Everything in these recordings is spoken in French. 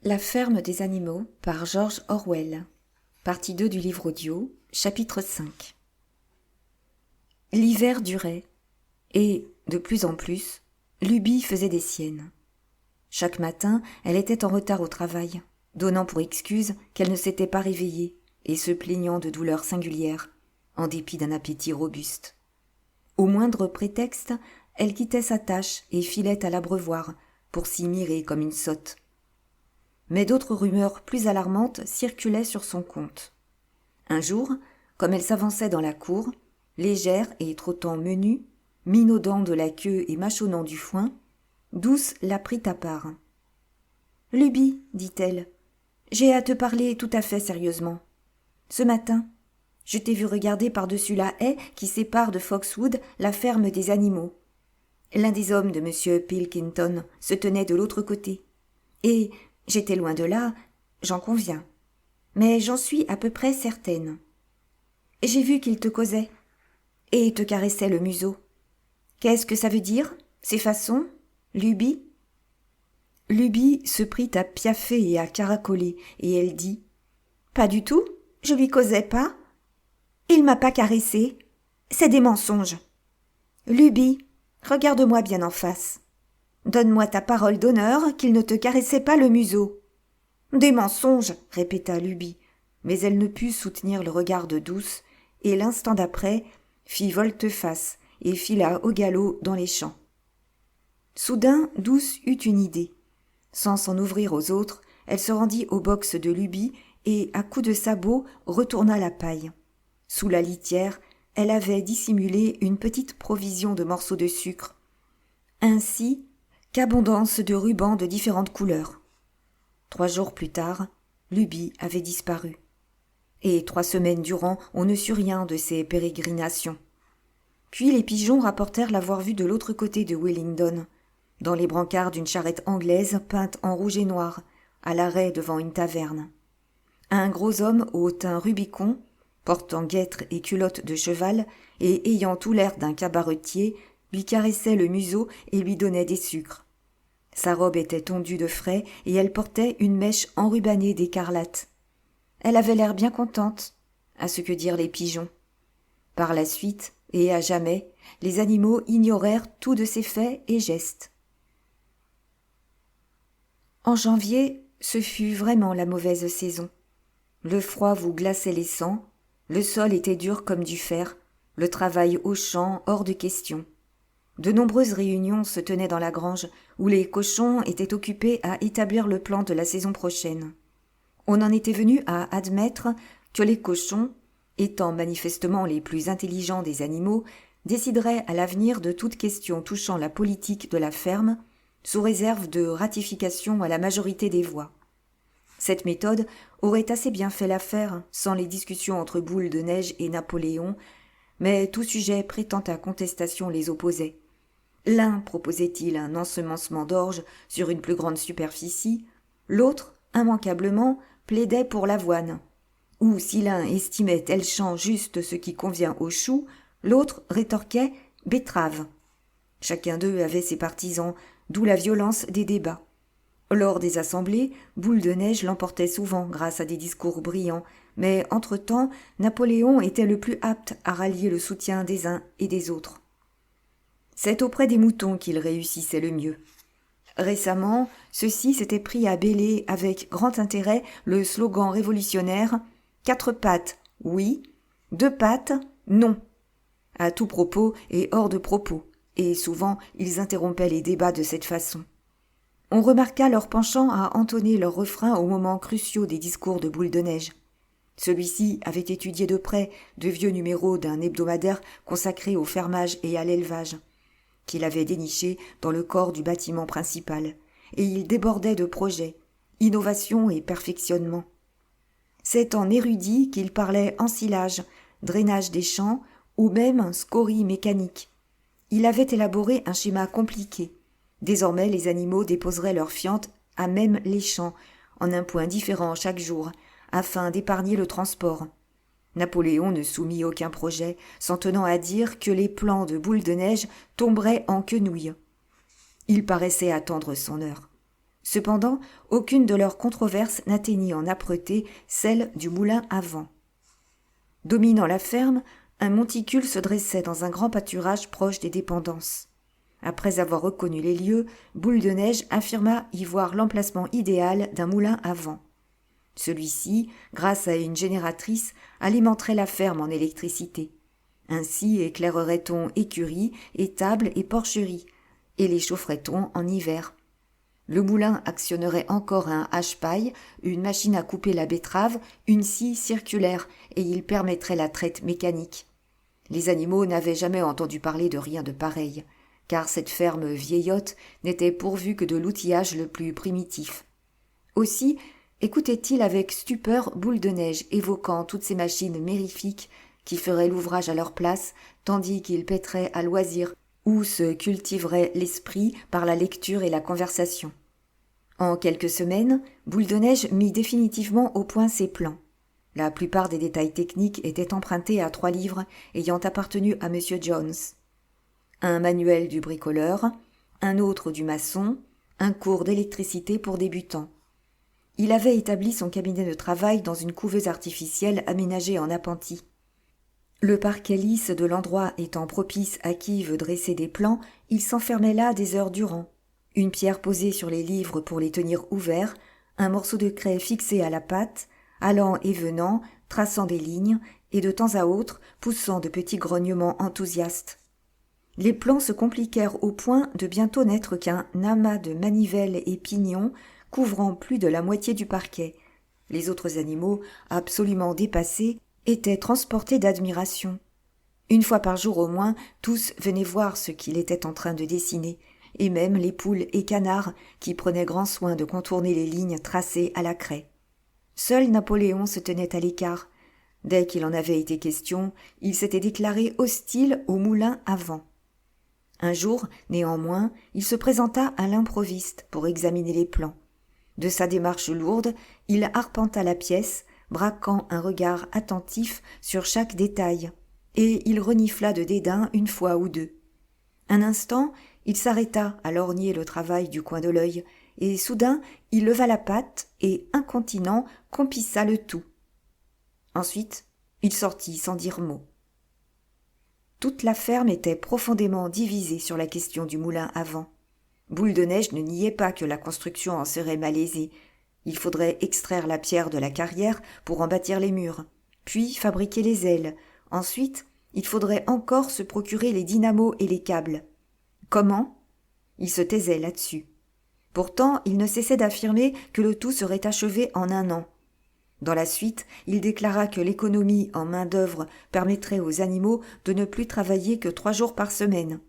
La ferme des animaux par George Orwell. Partie 2 du livre audio, chapitre 5. L'hiver durait, et, de plus en plus, Luby faisait des siennes. Chaque matin, elle était en retard au travail, donnant pour excuse qu'elle ne s'était pas réveillée et se plaignant de douleurs singulières, en dépit d'un appétit robuste. Au moindre prétexte, elle quittait sa tâche et filait à l'abreuvoir pour s'y mirer comme une sotte. Mais d'autres rumeurs plus alarmantes circulaient sur son compte. Un jour, comme elle s'avançait dans la cour, légère et trottant menue, minaudant de la queue et mâchonnant du foin, Douce la prit à part. « Luby, dit-elle, j'ai à te parler tout à fait sérieusement. Ce matin, je t'ai vu regarder par-dessus la haie qui sépare de Foxwood la ferme des animaux. L'un des hommes de M. Pilkington se tenait de l'autre côté. Et j'étais loin de là, j'en conviens. Mais j'en suis à peu près certaine. J'ai vu qu'il te causait et te caressait le museau. Qu'est-ce que ça veut dire, ces façons, Luby ?» Luby se prit à piaffer et à caracoler, et elle dit « Pas du tout, je lui causais pas. Il m'a pas caressé. C'est des mensonges. Luby, regarde-moi bien en face. Donne-moi ta parole d'honneur qu'il ne te caressait pas le museau. » « Des mensonges, répéta Luby, mais elle ne put soutenir le regard de Douce, et l'instant d'après fit volte-face et fila au galop dans les champs. Soudain, Douce eut une idée. Sans s'en ouvrir aux autres, elle se rendit au box de Luby et, à coups de sabot, retourna la paille. Sous la litière, elle avait dissimulé une petite provision de morceaux de sucre, ainsi qu'abondance de rubans de différentes couleurs. 3 jours plus tard, Luby avait disparu. Et 3 semaines durant, on ne sut rien de ses pérégrinations. Puis les pigeons rapportèrent l'avoir vue de l'autre côté de Willingdon, dans les brancards d'une charrette anglaise peinte en rouge et noir, à l'arrêt devant une taverne. Un gros homme au teint rubicond, portant guêtres et culottes de cheval et ayant tout l'air d'un cabaretier, lui caressait le museau et lui donnait des sucres. Sa robe était tondue de frais et elle portait une mèche enrubannée d'écarlate. Elle avait l'air bien contente, à ce que dirent les pigeons. Par la suite, et à jamais, les animaux ignorèrent tout de ses faits et gestes. En janvier, ce fut vraiment la mauvaise saison. Le froid vous glaçait les sangs, le sol était dur comme du fer, le travail au champ hors de question. De nombreuses réunions se tenaient dans la grange, où les cochons étaient occupés à établir le plan de la saison prochaine. On en était venu à admettre que les cochons, étant manifestement les plus intelligents des animaux, décideraient à l'avenir de toute question touchant la politique de la ferme, sous réserve de ratification à la majorité des voix. Cette méthode aurait assez bien fait l'affaire sans les discussions entre Boule de Neige et Napoléon, mais tout sujet prêtant à contestation les opposait. L'un proposait-il un ensemencement d'orge sur une plus grande superficie, l'autre, immanquablement, plaidait pour l'avoine. Ou si l'un estimait tel champ juste ce qui convient aux choux, l'autre rétorquait « betterave ». Chacun d'eux avait ses partisans, d'où la violence des débats. Lors des assemblées, Boule de Neige l'emportait souvent grâce à des discours brillants, mais entre-temps, Napoléon était le plus apte à rallier le soutien des uns et des autres. C'est auprès des moutons qu'il réussissait le mieux. Récemment, ceux-ci s'étaient pris à bêler avec grand intérêt le slogan révolutionnaire « 4 pattes, oui, 2 pattes, non », à tout propos et hors de propos, et souvent ils interrompaient les débats de cette façon. On remarqua leur penchant à entonner leurs refrains aux moments cruciaux des discours de Boule de Neige. Celui-ci avait étudié de près de vieux numéros d'un hebdomadaire consacré au fermage et à l'élevage, qu'il avait déniché dans le corps du bâtiment principal, et il débordait de projets, innovations et perfectionnements. C'est en érudit qu'il parlait ensilage, drainage des champs ou même scorie mécanique. Il avait élaboré un schéma compliqué. Désormais, les animaux déposeraient leurs fientes à même les champs, en un point différent chaque jour, afin d'épargner le transport. Napoléon ne soumit aucun projet, s'en tenant à dire que les plans de Boule de Neige tomberaient en quenouille. Il paraissait attendre son heure. Cependant, aucune de leurs controverses n'atteignit en âpreté celle du moulin à vent. Dominant la ferme, un monticule se dressait dans un grand pâturage proche des dépendances. Après avoir reconnu les lieux, Boule de Neige affirma y voir l'emplacement idéal d'un moulin à vent. Celui-ci, grâce à une génératrice, alimenterait la ferme en électricité. Ainsi éclairerait-on écuries, étables et porcheries, et les chaufferait-on en hiver. Le moulin actionnerait encore un hache-paille, une machine à couper la betterave, une scie circulaire, et il permettrait la traite mécanique. Les animaux n'avaient jamais entendu parler de rien de pareil, car cette ferme vieillotte n'était pourvue que de l'outillage le plus primitif. Aussi écoutait-il avec stupeur Boule de Neige évoquant toutes ces machines mérifiques qui feraient l'ouvrage à leur place, tandis qu'ils pèteraient à loisir ou se cultiveraient l'esprit par la lecture et la conversation. En quelques semaines, Boule de Neige mit définitivement au point ses plans. La plupart des détails techniques étaient empruntés à 3 livres ayant appartenu à M. Jones. Un manuel du bricoleur, un autre du maçon, un cours d'électricité pour débutants. Il avait établi son cabinet de travail dans une couveuse artificielle aménagée en appentis. Le parquet lisse de l'endroit étant propice à qui veut dresser des plans, il s'enfermait là des heures durant. Une pierre posée sur les livres pour les tenir ouverts, un morceau de craie fixé à la patte, allant et venant, traçant des lignes, et de temps à autre poussant de petits grognements enthousiastes. Les plans se compliquèrent au point de bientôt n'être qu'un amas de manivelles et pignons couvrant plus de la moitié du parquet. Les autres animaux, absolument dépassés, étaient transportés d'admiration. Une fois par jour au moins, tous venaient voir ce qu'il était en train de dessiner, et même les poules et canards qui prenaient grand soin de contourner les lignes tracées à la craie. Seul Napoléon se tenait à l'écart. Dès qu'il en avait été question, il s'était déclaré hostile au moulin à vent. Un jour, néanmoins, il se présenta à l'improviste pour examiner les plans. De sa démarche lourde, il arpenta la pièce, braquant un regard attentif sur chaque détail, et il renifla de dédain une fois ou deux. Un instant, il s'arrêta à lorgner le travail du coin de l'œil, et soudain il leva la patte et, incontinent, compissa le tout. Ensuite, il sortit sans dire mot. Toute la ferme était profondément divisée sur la question du moulin à vent. Boule de Neige ne niait pas que la construction en serait malaisée. Il faudrait extraire la pierre de la carrière pour en bâtir les murs, puis fabriquer les ailes. Ensuite, il faudrait encore se procurer les dynamos et les câbles. Comment ? Il se taisait là-dessus. Pourtant, il ne cessait d'affirmer que le tout serait achevé en 1 an. Dans la suite, il déclara que l'économie en main-d'œuvre permettrait aux animaux de ne plus travailler que 3 jours par semaine.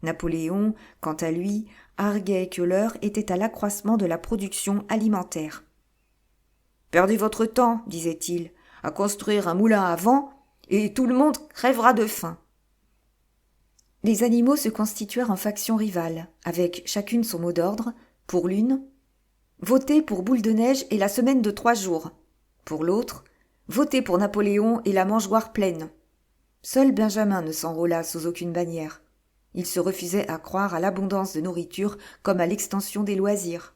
Napoléon, quant à lui, arguait que l'heure était à l'accroissement de la production alimentaire. « Perdez votre temps, disait-il, à construire un moulin à vent, et tout le monde crèvera de faim. » Les animaux se constituèrent en factions rivales, avec chacune son mot d'ordre. Pour l'une, votez pour Boule de Neige et la semaine de 3 jours. Pour l'autre, votez pour Napoléon et la mangeoire pleine. Seul Benjamin ne s'enrôla sous aucune bannière. Il se refusait à croire à l'abondance de nourriture comme à l'extension des loisirs.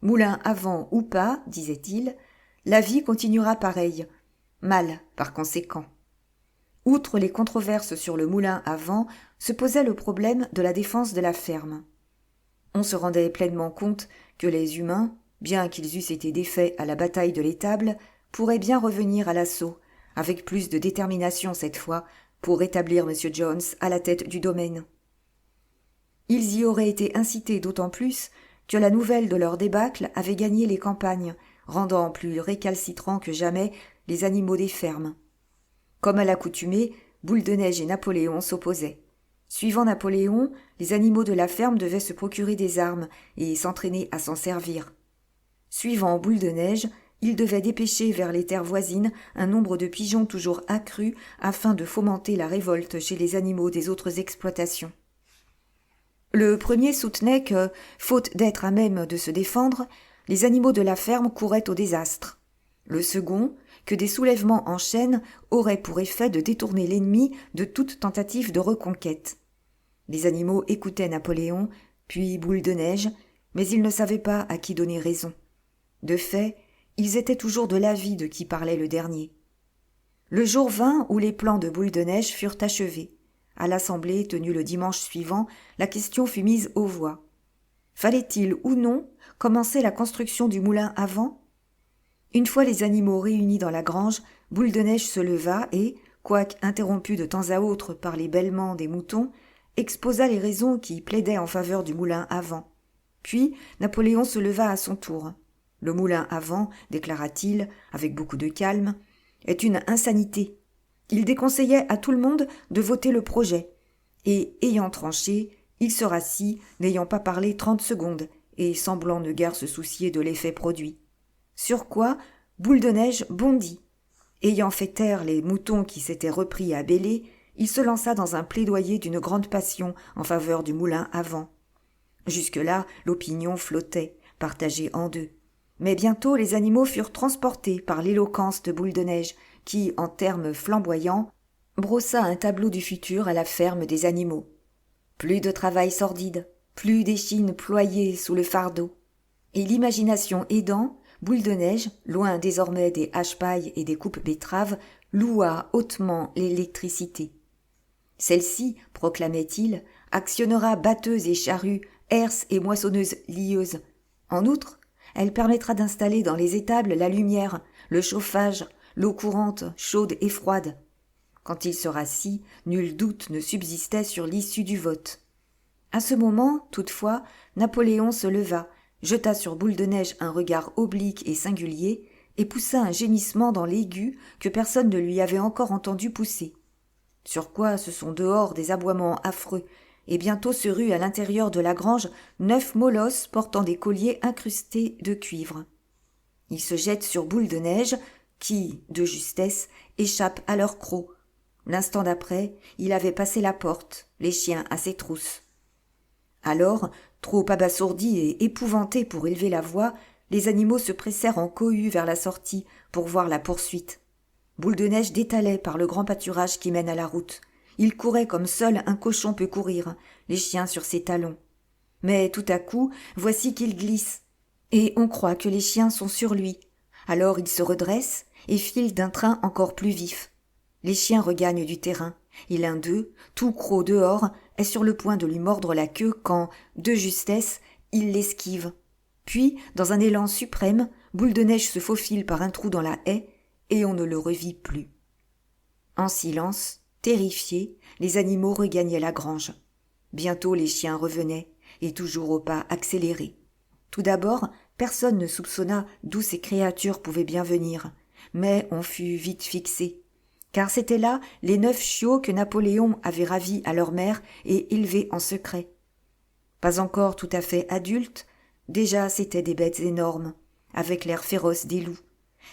Moulin à vent ou pas, disait-il, la vie continuera pareille, mal par conséquent. Outre les controverses sur le moulin à vent, se posait le problème de la défense de la ferme. On se rendait pleinement compte que les humains, bien qu'ils eussent été défaits à la bataille de l'étable, pourraient bien revenir à l'assaut, avec plus de détermination cette fois, pour rétablir M. Jones à la tête du domaine. Ils y auraient été incités d'autant plus que la nouvelle de leur débâcle avait gagné les campagnes, rendant plus récalcitrants que jamais les animaux des fermes. Comme à l'accoutumée, Boule de Neige et Napoléon s'opposaient. Suivant Napoléon, les animaux de la ferme devaient se procurer des armes et s'entraîner à s'en servir. Suivant Boule de Neige, ils devaient dépêcher vers les terres voisines un nombre de pigeons toujours accru afin de fomenter la révolte chez les animaux des autres exploitations. Le premier soutenait que, faute d'être à même de se défendre, les animaux de la ferme couraient au désastre. Le second, que des soulèvements en chaîne auraient pour effet de détourner l'ennemi de toute tentative de reconquête. Les animaux écoutaient Napoléon, puis Boule de Neige, mais ils ne savaient pas à qui donner raison. De fait, ils étaient toujours de l'avis de qui parlait le dernier. Le jour vint où les plans de Boule de Neige furent achevés. À l'assemblée tenue le dimanche suivant, la question fut mise aux voix. Fallait-il ou non commencer la construction du moulin à vent ? Une fois les animaux réunis dans la grange, Boule de Neige se leva et, quoique interrompu de temps à autre par les bêlements des moutons, exposa les raisons qui plaidaient en faveur du moulin à vent. Puis Napoléon se leva à son tour. « Le moulin à vent, déclara-t-il, avec beaucoup de calme, est une insanité. Il déconseillait à tout le monde de voter le projet. Et, ayant tranché, il se rassit, n'ayant pas parlé 30 secondes, et semblant ne guère se soucier de l'effet produit. Sur quoi, Boule de Neige bondit. Ayant fait taire les moutons qui s'étaient repris à bêler, il se lança dans un plaidoyer d'une grande passion en faveur du moulin à vent. Jusque-là, l'opinion flottait, partagée en deux. Mais bientôt les animaux furent transportés par l'éloquence de Boule de Neige, qui, en termes flamboyants, brossa un tableau du futur à la ferme des animaux. Plus de travail sordide, plus d'échines ployées sous le fardeau. Et l'imagination aidant, Boule de Neige, loin désormais des hache-pailles et des coupes-betteraves, loua hautement l'électricité. Celle-ci, proclamait-il, actionnera batteuses et charrues, herses et moissonneuses lieuses. En outre, elle permettra d'installer dans les étables la lumière, le chauffage, l'eau courante, chaude et froide. Quand il se rassit, nul doute ne subsistait sur l'issue du vote. À ce moment, toutefois, Napoléon se leva, jeta sur Boule de Neige un regard oblique et singulier, et poussa un gémissement dans l'aigu que personne ne lui avait encore entendu pousser. Sur quoi ce sont dehors des aboiements affreux, et bientôt se ruent à l'intérieur de la grange 9 molosses portant des colliers incrustés de cuivre. Ils se jettent sur Boule de Neige, qui, de justesse, échappe à leur croc. L'instant d'après, il avait passé la porte, les chiens à ses trousses. Alors, trop abasourdis et épouvantés pour élever la voix, les animaux se pressèrent en cohue vers la sortie pour voir la poursuite. Boule de Neige détalait par le grand pâturage qui mène à la route. Il courait comme seul un cochon peut courir, les chiens sur ses talons. Mais tout à coup, voici qu'il glisse, et on croit que les chiens sont sur lui. Alors il se redresse et file d'un train encore plus vif. Les chiens regagnent du terrain, et l'un d'eux, tout croc dehors, est sur le point de lui mordre la queue quand, de justesse, il l'esquive. Puis, dans un élan suprême, Boule de Neige se faufile par un trou dans la haie, et on ne le revit plus. En silence, terrifiés, les animaux regagnaient la grange. Bientôt les chiens revenaient, et toujours au pas accéléré. Tout d'abord, personne ne soupçonna d'où ces créatures pouvaient bien venir, mais on fut vite fixé, car c'étaient là les 9 chiots que Napoléon avait ravis à leur mère et élevés en secret. Pas encore tout à fait adultes, déjà c'étaient des bêtes énormes, avec l'air féroce des loups.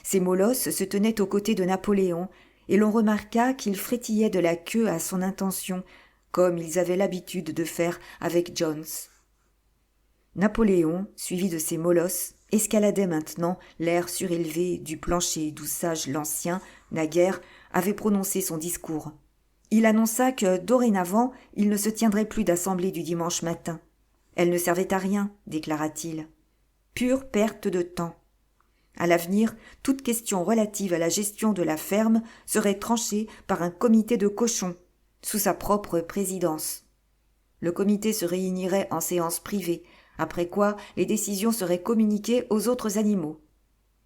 Ces molosses se tenaient aux côtés de Napoléon, et l'on remarqua qu'ils frétillaient de la queue à son intention, comme ils avaient l'habitude de faire avec Jones. Napoléon, suivi de ces molosses, escaladait maintenant l'air surélevé du plancher d'où Sage l'Ancien, naguère, avait prononcé son discours. Il annonça que, dorénavant, il ne se tiendrait plus d'assemblée du dimanche matin. Elle ne servait à rien, déclara-t-il. Pure perte de temps. À l'avenir, toute question relative à la gestion de la ferme serait tranchée par un comité de cochons, sous sa propre présidence. Le comité se réunirait en séance privée, après quoi les décisions seraient communiquées aux autres animaux.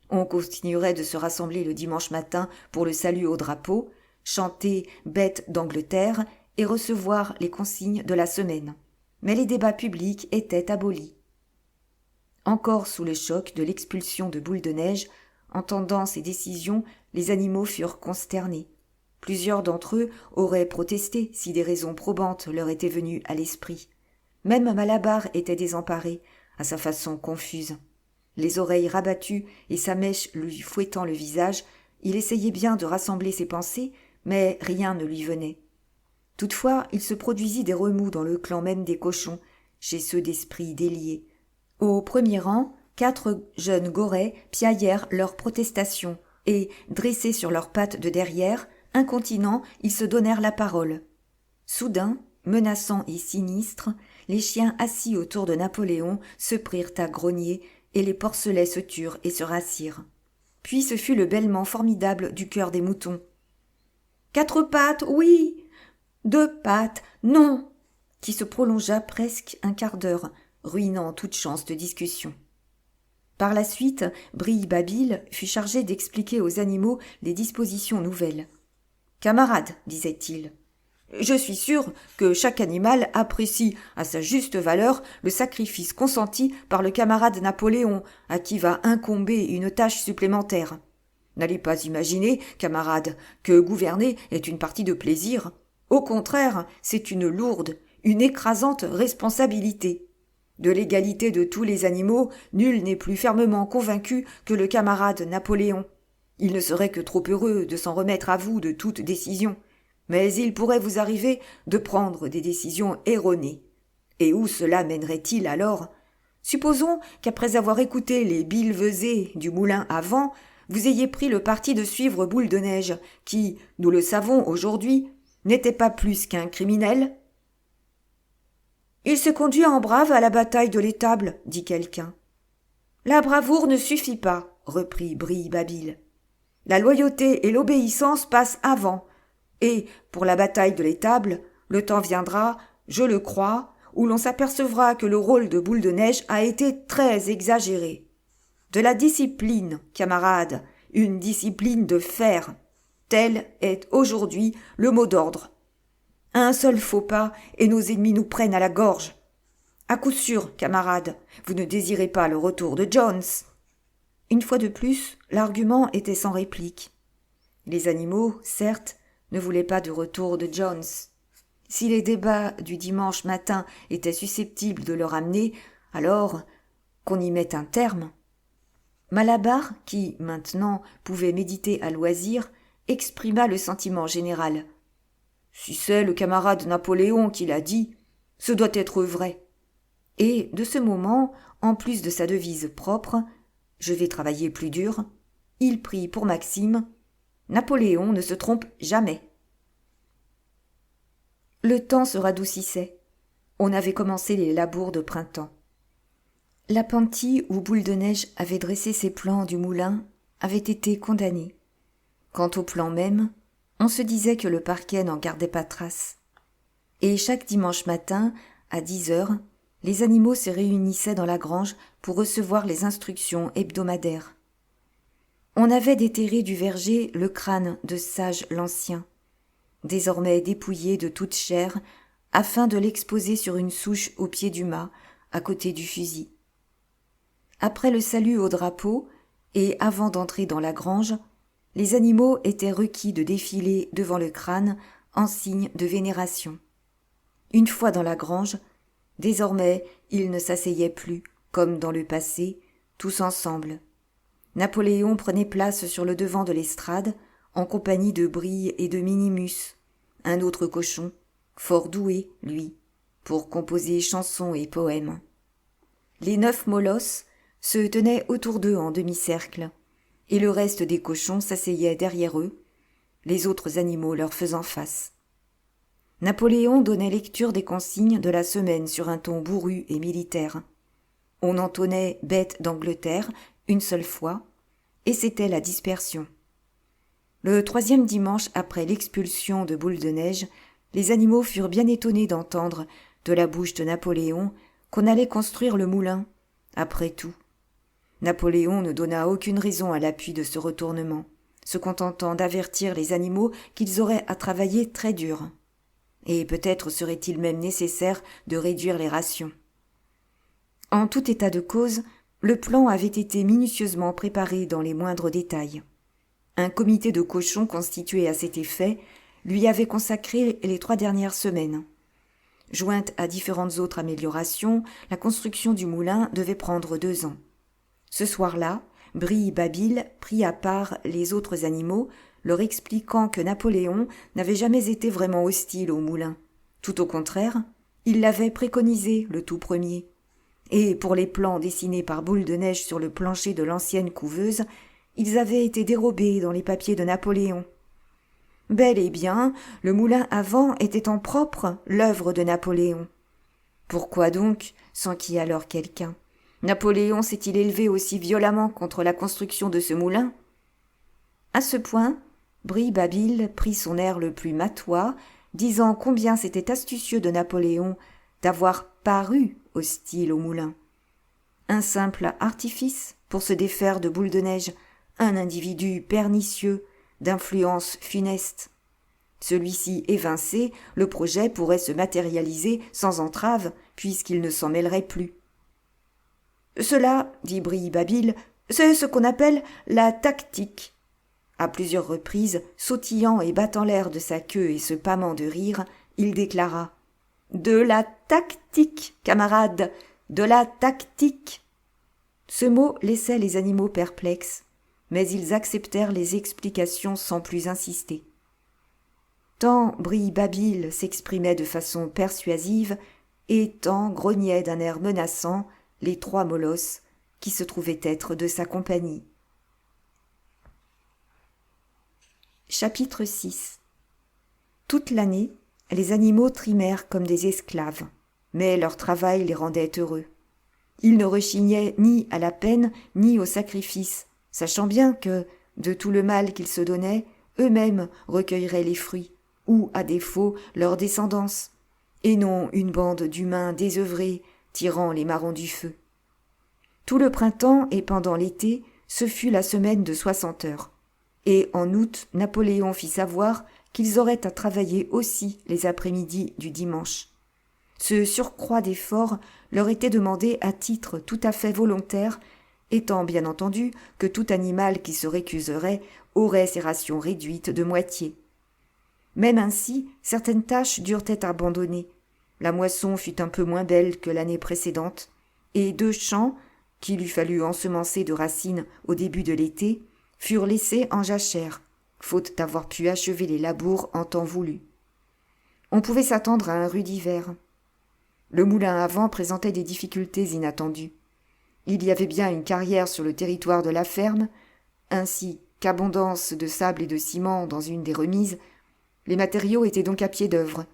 On continuerait de se rassembler le dimanche matin pour le salut au drapeau, chanter « Bête d'Angleterre » et recevoir les consignes de la semaine. Mais les débats publics étaient abolis. Encore sous le choc de l'expulsion de Boule de Neige, entendant ces décisions, les animaux furent consternés. Plusieurs d'entre eux auraient protesté si des raisons probantes leur étaient venues à l'esprit. Même Malabar était désemparé, à sa façon confuse. Les oreilles rabattues et sa mèche lui fouettant le visage, il essayait bien de rassembler ses pensées, mais rien ne lui venait. Toutefois, il se produisit des remous dans le clan même des cochons, chez ceux d'esprit déliés. Au premier rang, 4 jeunes gorets piaillèrent leurs protestations, et, dressés sur leurs pattes de derrière, incontinents, ils se donnèrent la parole. Soudain, menaçants et sinistres, les chiens assis autour de Napoléon se prirent à grogner, et les porcelets se turent et se rassirent. Puis ce fut le bêlement formidable du cœur des moutons. « 4 pattes, oui ! 2 pattes, non !» qui se prolongea presque un quart d'heure, ruinant toute chance de discussion. Par la suite, Brille-Babil fut chargé d'expliquer aux animaux les dispositions nouvelles. « Camarades, disait-il, je suis sûr que chaque animal apprécie à sa juste valeur le sacrifice consenti par le camarade Napoléon, à qui va incomber une tâche supplémentaire. N'allez pas imaginer, camarades, que gouverner est une partie de plaisir. Au contraire, c'est une lourde, une écrasante responsabilité. De l'égalité de tous les animaux, nul n'est plus fermement convaincu que le camarade Napoléon. Il ne serait que trop heureux de s'en remettre à vous de toute décision. Mais il pourrait vous arriver de prendre des décisions erronées. Et où cela mènerait-il alors ? Supposons qu'après avoir écouté les billevesées du moulin à vent, vous ayez pris le parti de suivre Boule de Neige, qui, nous le savons aujourd'hui, n'était pas plus qu'un criminel. « Il se conduit en brave à la bataille de l'étable, dit quelqu'un. « La bravoure ne suffit pas, reprit Brille-Babil. La loyauté et l'obéissance passent avant. Et, pour la bataille de l'étable, le temps viendra, je le crois, où l'on s'apercevra que le rôle de Boule de Neige a été très exagéré. De la discipline, camarades, une discipline de fer. Tel est aujourd'hui le mot d'ordre. Un seul faux pas et nos ennemis nous prennent à la gorge. À coup sûr, camarades, vous ne désirez pas le retour de Jones. » Une fois de plus, l'argument était sans réplique. Les animaux, certes, ne voulait pas de retour de Jones. Si les débats du dimanche matin étaient susceptibles de le ramener, alors qu'on y mette un terme. Malabar, qui, maintenant, pouvait méditer à loisir, exprima le sentiment général. « Si c'est le camarade Napoléon qui l'a dit, ce doit être vrai. » Et, de ce moment, en plus de sa devise propre, « Je vais travailler plus dur », il prit pour maxime « Napoléon ne se trompe jamais. » Le temps se radoucissait. On avait commencé les labours de printemps. L'appentis où Boule de Neige avait dressé ses plans du moulin avait été condamné. Quant au plan même, on se disait que le parquet n'en gardait pas trace. Et chaque dimanche matin, à 10 heures, les animaux se réunissaient dans la grange pour recevoir les instructions hebdomadaires. On avait déterré du verger le crâne de Sage l'Ancien, désormais dépouillé de toute chair, afin de l'exposer sur une souche au pied du mât, à côté du fusil. Après le salut au drapeau, et avant d'entrer dans la grange, les animaux étaient requis de défiler devant le crâne en signe de vénération. Une fois dans la grange, désormais ils ne s'asseyaient plus, comme dans le passé, tous ensemble. Napoléon prenait place sur le devant de l'estrade, en compagnie de Brille et de Minimus, un autre cochon, fort doué, lui, pour composer chansons et poèmes. Les 9 molosses se tenaient autour d'eux en demi-cercle, et le reste des cochons s'asseyait derrière eux, les autres animaux leur faisant face. Napoléon donnait lecture des consignes de la semaine sur un ton bourru et militaire. On entonnait « bête d'Angleterre » une seule fois, et c'était la dispersion. Le 3e dimanche après l'expulsion de Boule de Neige, les animaux furent bien étonnés d'entendre, de la bouche de Napoléon, qu'on allait construire le moulin. Après tout, Napoléon ne donna aucune raison à l'appui de ce retournement, se contentant d'avertir les animaux qu'ils auraient à travailler très dur. Et peut-être serait-il même nécessaire de réduire les rations. En tout état de cause, le plan avait été minutieusement préparé dans les moindres détails. Un comité de cochons constitué à cet effet lui avait consacré les 3 dernières semaines. Jointe à différentes autres améliorations, la construction du moulin devait prendre 2 ans. Ce soir-là, Brille-Babil prit à part les autres animaux, leur expliquant que Napoléon n'avait jamais été vraiment hostile au moulin. Tout au contraire, il l'avait préconisé le tout premier. Et pour les plans dessinés par Boule de Neige sur le plancher de l'ancienne couveuse, ils avaient été dérobés dans les papiers de Napoléon. Bel et bien, le moulin à vent était en propre l'œuvre de Napoléon. Pourquoi donc s'enquit alors quelqu'un. Napoléon s'est-il élevé aussi violemment contre la construction de ce moulin ? À ce point, Bri-Babil prit son air le plus matois, disant combien c'était astucieux de Napoléon d'avoir paru hostile au moulin. Un simple artifice pour se défaire de Boule de Neige, un individu pernicieux, d'influence funeste. Celui-ci évincé, le projet pourrait se matérialiser sans entrave, puisqu'il ne s'en mêlerait plus. Cela, dit Bri-Babil, c'est ce qu'on appelle la tactique. À plusieurs reprises, sautillant et battant l'air de sa queue et se pâmant de rire, il déclara « De la tactique, camarades, de la tactique !» Ce mot laissait les animaux perplexes, mais ils acceptèrent les explications sans plus insister. Tant Bri-Babil s'exprimait de façon persuasive, et tant grognaient d'un air menaçant les 3 molosses qui se trouvaient être de sa compagnie. Chapitre 6. Toute l'année, les animaux trimèrent comme des esclaves, mais leur travail les rendait heureux. Ils ne rechignaient ni à la peine ni au sacrifice, sachant bien que, de tout le mal qu'ils se donnaient, eux-mêmes recueilleraient les fruits, ou, à défaut, leur descendance, et non une bande d'humains désœuvrés tirant les marrons du feu. Tout le printemps et pendant l'été, ce fut la semaine de 60 heures. Et en août, Napoléon fit savoir qu'ils auraient à travailler aussi les après-midi du dimanche. Ce surcroît d'effort leur était demandé à titre tout à fait volontaire, étant bien entendu que tout animal qui se récuserait aurait ses rations réduites de moitié. Même ainsi, certaines tâches durent être abandonnées. La moisson fut un peu moins belle que l'année précédente, et 2 champs, qu'il eût fallu ensemencer de racines au début de l'été, furent laissés en jachère, faute d'avoir pu achever les labours en temps voulu. On pouvait s'attendre à un rude hiver. Le moulin à vent présentait des difficultés inattendues. Il y avait bien une carrière sur le territoire de la ferme, ainsi qu'abondance de sable et de ciment dans une des remises. Les matériaux étaient donc à pied d'œuvre.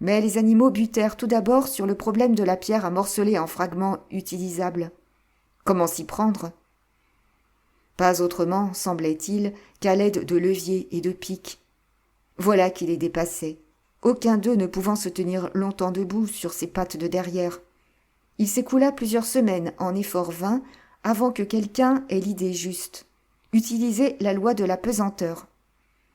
Mais les animaux butèrent tout d'abord sur le problème de la pierre à morceler en fragments utilisables. Comment s'y prendre ? Pas autrement, semblait-il, qu'à l'aide de leviers et de pics. Voilà qui les dépassait, aucun d'eux ne pouvant se tenir longtemps debout sur ses pattes de derrière. Il s'écoula plusieurs semaines en efforts vains avant que quelqu'un ait l'idée juste. Utiliser la loi de la pesanteur.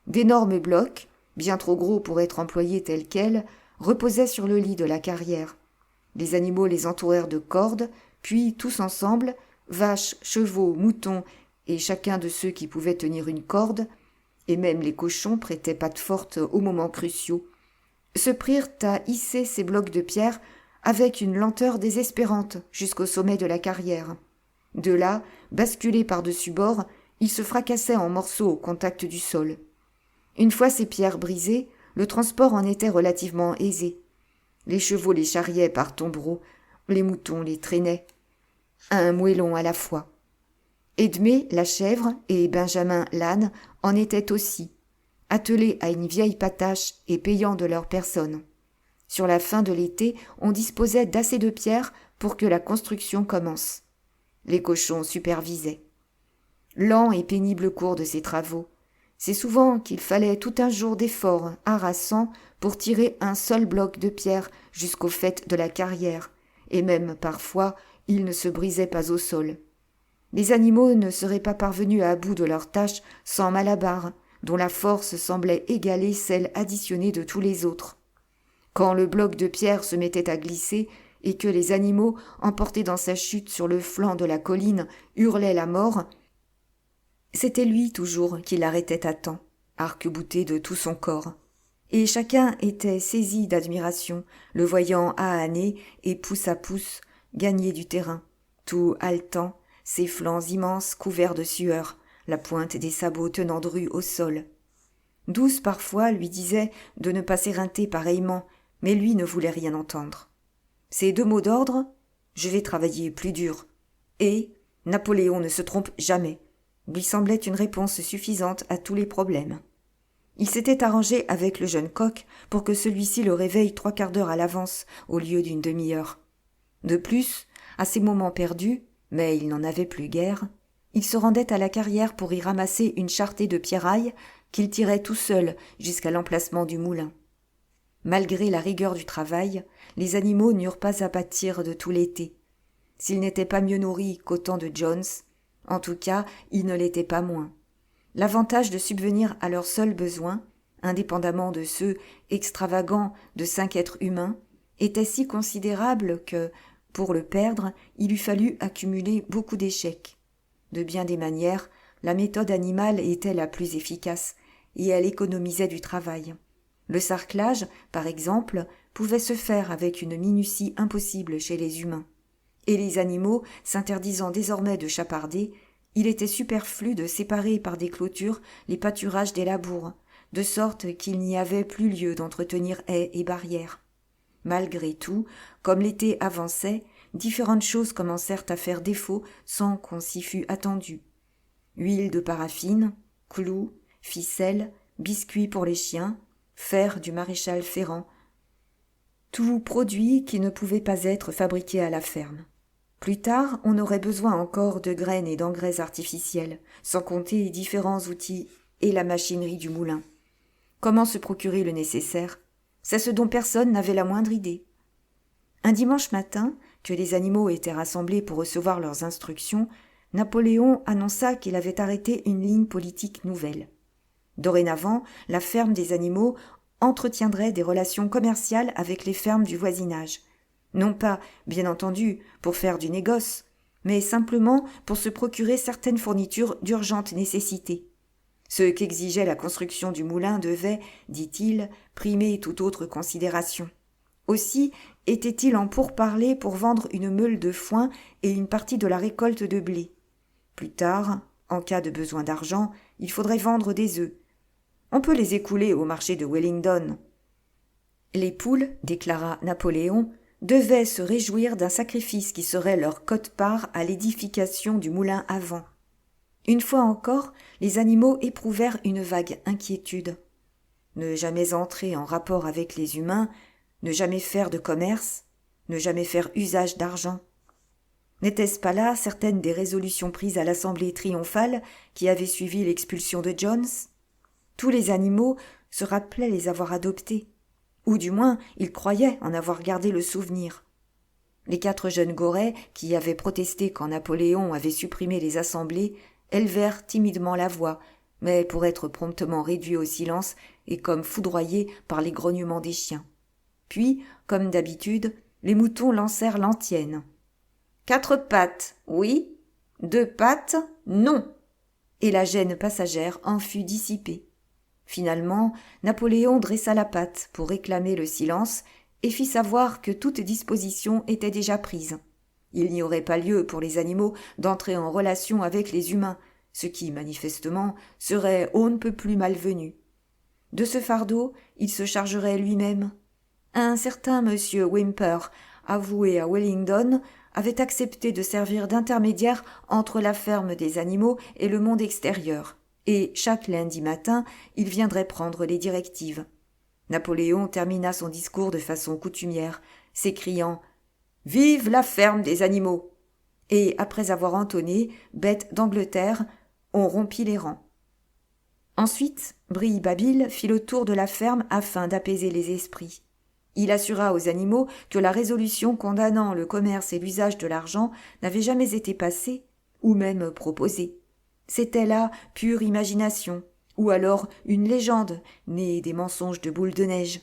D'énormes blocs, bien trop gros pour être employés tels quels, reposaient sur le lit de la carrière. Les animaux les entourèrent de cordes, puis tous ensemble, vaches, chevaux, moutons et chacun de ceux qui pouvaient tenir une corde, et même les cochons prêtaient patte forte aux moments cruciaux, se prirent à hisser ces blocs de pierre avec une lenteur désespérante jusqu'au sommet de la carrière. De là, basculés par-dessus bord, ils se fracassaient en morceaux au contact du sol. Une fois ces pierres brisées, le transport en était relativement aisé. Les chevaux les charriaient par tombereaux, les moutons les traînaient, un moellon à la fois. Edmé, la chèvre, et Benjamin, l'âne, en étaient aussi, attelés à une vieille patache et payant de leur personne. Sur la fin de l'été, on disposait d'assez de pierres pour que la construction commence. Les cochons supervisaient. Lent et pénible cours de ces travaux. C'est souvent qu'il fallait tout un jour d'effort harassant pour tirer un seul bloc de pierre jusqu'au faîte de la carrière, et même parfois il ne se brisait pas au sol. Les animaux ne seraient pas parvenus à bout de leur tâche sans Malabar, dont la force semblait égaler celle additionnée de tous les autres. Quand le bloc de pierre se mettait à glisser et que les animaux, emportés dans sa chute sur le flanc de la colline, hurlaient la mort, c'était lui toujours qui l'arrêtait à temps, arc-bouté de tout son corps. Et chacun était saisi d'admiration, le voyant ahané et pouce à pouce gagner du terrain, tout haletant, ses flancs immenses couverts de sueur, la pointe des sabots tenant dru au sol. Douce parfois lui disait de ne pas s'éreinter pareillement, mais lui ne voulait rien entendre. Ces 2 mots d'ordre, « Je vais travailler plus dur » et « Napoléon ne se trompe jamais » lui semblaient une réponse suffisante à tous les problèmes. Il s'était arrangé avec le jeune coq pour que celui-ci le réveille 3/4 d'heure à l'avance au lieu d'une demi-heure. De plus, à ces moments perdus, mais il n'en avait plus guère, il se rendait à la carrière pour y ramasser une charretée de pierrailles qu'il tirait tout seul jusqu'à l'emplacement du moulin. Malgré la rigueur du travail, les animaux n'eurent pas à pâtir de tout l'été. S'ils n'étaient pas mieux nourris qu'au temps de Jones, en tout cas, ils ne l'étaient pas moins. L'avantage de subvenir à leurs seuls besoins, indépendamment de ceux extravagants de 5 êtres humains, était si considérable que, pour le perdre, il eût fallu accumuler beaucoup d'échecs. De bien des manières, la méthode animale était la plus efficace, et elle économisait du travail. Le sarclage, par exemple, pouvait se faire avec une minutie impossible chez les humains. Et les animaux s'interdisant désormais de chaparder, il était superflu de séparer par des clôtures les pâturages des labours, de sorte qu'il n'y avait plus lieu d'entretenir haies et barrières. Malgré tout, comme l'été avançait, différentes choses commencèrent à faire défaut sans qu'on s'y fût attendu. Huile de paraffine, clous, ficelles, biscuits pour les chiens, fer du maréchal Ferrand, tout produit qui ne pouvait pas être fabriqué à la ferme. Plus tard, on aurait besoin encore de graines et d'engrais artificiels, sans compter les différents outils et la machinerie du moulin. Comment se procurer le nécessaire ? C'est ce dont personne n'avait la moindre idée. Un dimanche matin, que les animaux étaient rassemblés pour recevoir leurs instructions, Napoléon annonça qu'il avait arrêté une ligne politique nouvelle. Dorénavant, la ferme des animaux entretiendrait des relations commerciales avec les fermes du voisinage. Non pas, bien entendu, pour faire du négoce, mais simplement pour se procurer certaines fournitures d'urgente nécessité. Ce qu'exigeait la construction du moulin devait, dit-il, primer toute autre considération. Aussi était-il en pourparlers pour vendre une meule de foin et une partie de la récolte de blé. Plus tard, en cas de besoin d'argent, il faudrait vendre des œufs. On peut les écouler au marché de Wellington. Les poules, déclara Napoléon, devaient se réjouir d'un sacrifice qui serait leur quote-part à l'édification du moulin à vent. Une fois encore, les animaux éprouvèrent une vague inquiétude. Ne jamais entrer en rapport avec les humains, ne jamais faire de commerce, ne jamais faire usage d'argent. N'étaient-ce pas là certaines des résolutions prises à l'assemblée triomphale qui avait suivi l'expulsion de Jones ? Tous les animaux se rappelaient les avoir adoptés, ou du moins ils croyaient en avoir gardé le souvenir. Les 4 jeunes gorets, qui avaient protesté quand Napoléon avait supprimé les assemblées, élevèrent timidement la voix, mais pour être promptement réduits au silence et comme foudroyés par les grognements des chiens. Puis, comme d'habitude, les moutons lancèrent l'antienne. 4 pattes, oui. 2 pattes, non. Et la gêne passagère en fut dissipée. Finalement, Napoléon dressa la patte pour réclamer le silence et fit savoir que toute disposition était déjà prise. Il n'y aurait pas lieu pour les animaux d'entrer en relation avec les humains, ce qui, manifestement, serait on ne peut plus malvenu. De ce fardeau, il se chargerait lui-même. Un certain monsieur Whymper, avoué à Wellington, avait accepté de servir d'intermédiaire entre la ferme des animaux et le monde extérieur, et chaque lundi matin, il viendrait prendre les directives. Napoléon termina son discours de façon coutumière, s'écriant « Vive la ferme des animaux !» Et après avoir entonné « Bête d'Angleterre », on rompit les rangs. Ensuite, Brille-Babil fit le tour de la ferme afin d'apaiser les esprits. Il assura aux animaux que la résolution condamnant le commerce et l'usage de l'argent n'avait jamais été passée, ou même proposée. C'était là pure imagination, ou alors une légende née des mensonges de Boule de Neige.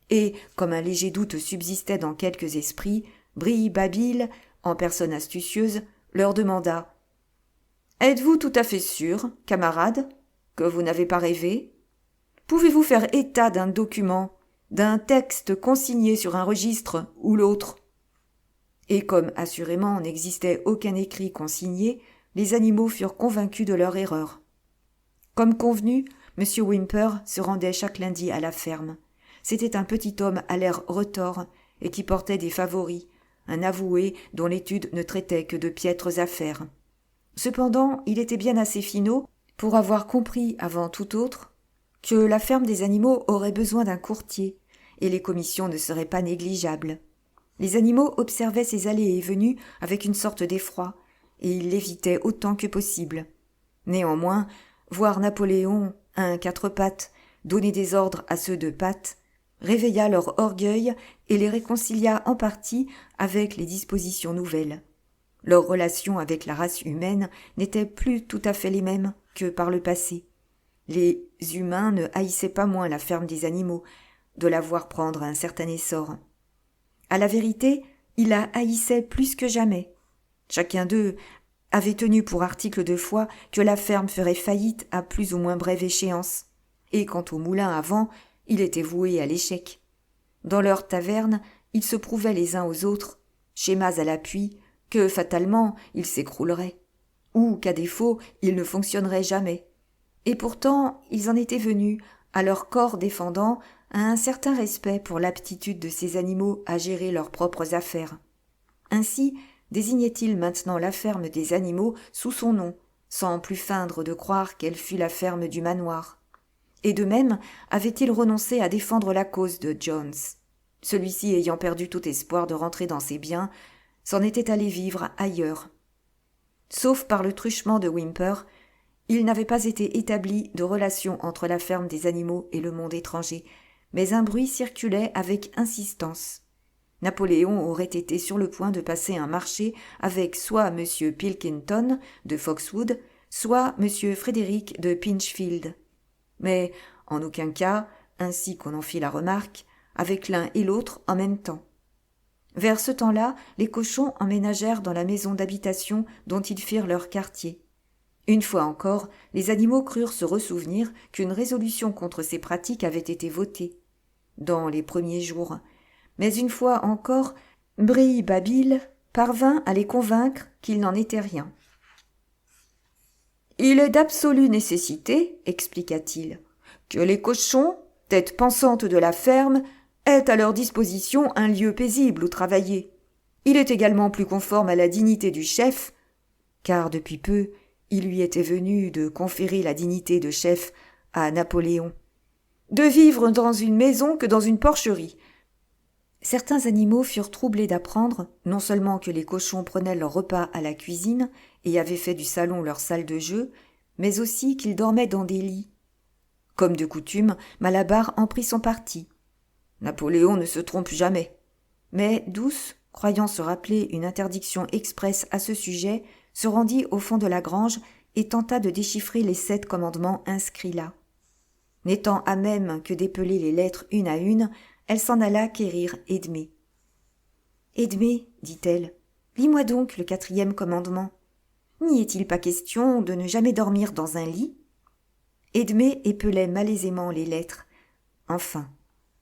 Et, comme un léger doute subsistait dans quelques esprits, Brille-Babil, en personne astucieuse, leur demanda « Êtes-vous tout à fait sûr, camarades, que vous n'avez pas rêvé ? Pouvez-vous faire état d'un document, d'un texte consigné sur un registre ou l'autre ?» Et comme assurément n'existait aucun écrit consigné, les animaux furent convaincus de leur erreur. Comme convenu, M. Whymper se rendait chaque lundi à la ferme. C'était un petit homme à l'air retors et qui portait des favoris, un avoué dont l'étude ne traitait que de piètres affaires. Cependant, il était bien assez finaud pour avoir compris avant tout autre que la ferme des animaux aurait besoin d'un courtier, et les commissions ne seraient pas négligeables. Les animaux observaient ses allées et venues avec une sorte d'effroi, et ils l'évitaient autant que possible. Néanmoins, voir Napoléon, un quatre pattes, donner des ordres à ceux de pattes, réveilla leur orgueil et les réconcilia en partie avec les dispositions nouvelles. Leurs relations avec la race humaine n'étaient plus tout à fait les mêmes que par le passé. Les humains ne haïssaient pas moins la ferme des animaux, de la voir prendre un certain essor. À la vérité, ils la haïssaient plus que jamais. Chacun d'eux avait tenu pour article de foi que la ferme ferait faillite à plus ou moins brève échéance, et quant au moulin à vent, il était voué à l'échec. Dans leur taverne, ils se prouvaient les uns aux autres, schémas à l'appui, que fatalement ils s'écrouleraient, ou qu'à défaut ils ne fonctionneraient jamais. Et pourtant ils en étaient venus, à leur corps défendant, à un certain respect pour l'aptitude de ces animaux à gérer leurs propres affaires. Ainsi désignait-il maintenant la ferme des animaux sous son nom, sans plus feindre de croire qu'elle fût la ferme du manoir. Et de même avait-il renoncé à défendre la cause de Jones. Celui-ci ayant perdu tout espoir de rentrer dans ses biens, s'en était allé vivre ailleurs. Sauf par le truchement de Whymper, il n'avait pas été établi de relation entre la ferme des animaux et le monde étranger, mais un bruit circulait avec insistance. Napoléon aurait été sur le point de passer un marché avec soit M. Pilkington de Foxwood, soit M. Frédéric de Pinchfield. Mais en aucun cas, ainsi qu'on en fit la remarque, avec l'un et l'autre en même temps. Vers ce temps-là, les cochons emménagèrent dans la maison d'habitation dont ils firent leur quartier. Une fois encore, les animaux crurent se ressouvenir qu'une résolution contre ces pratiques avait été votée dans les premiers jours, mais une fois encore, Brille-Babil parvint à les convaincre qu'il n'en était rien. « Il est d'absolue nécessité, expliqua-t-il, que les cochons, tête pensante de la ferme, aient à leur disposition un lieu paisible où travailler. Il est également plus conforme à la dignité du chef, car depuis peu, il lui était venu de conférer la dignité de chef à Napoléon, de vivre dans une maison que dans une porcherie. » Certains animaux furent troublés d'apprendre non seulement que les cochons prenaient leur repas à la cuisine et avaient fait du salon leur salle de jeu, mais aussi qu'ils dormaient dans des lits. Comme de coutume, Malabar en prit son parti. Napoléon ne se trompe jamais. Mais Douce, croyant se rappeler une interdiction expresse à ce sujet, se rendit au fond de la grange et tenta de déchiffrer les 7 commandements inscrits là. N'étant à même que d'épeler les lettres une à une, elle s'en alla quérir Edmé. « Edmé, dit-elle, lis-moi donc le 4e commandement. N'y est-il pas question de ne jamais dormir dans un lit ?» Edmé épelait malaisément les lettres. Enfin,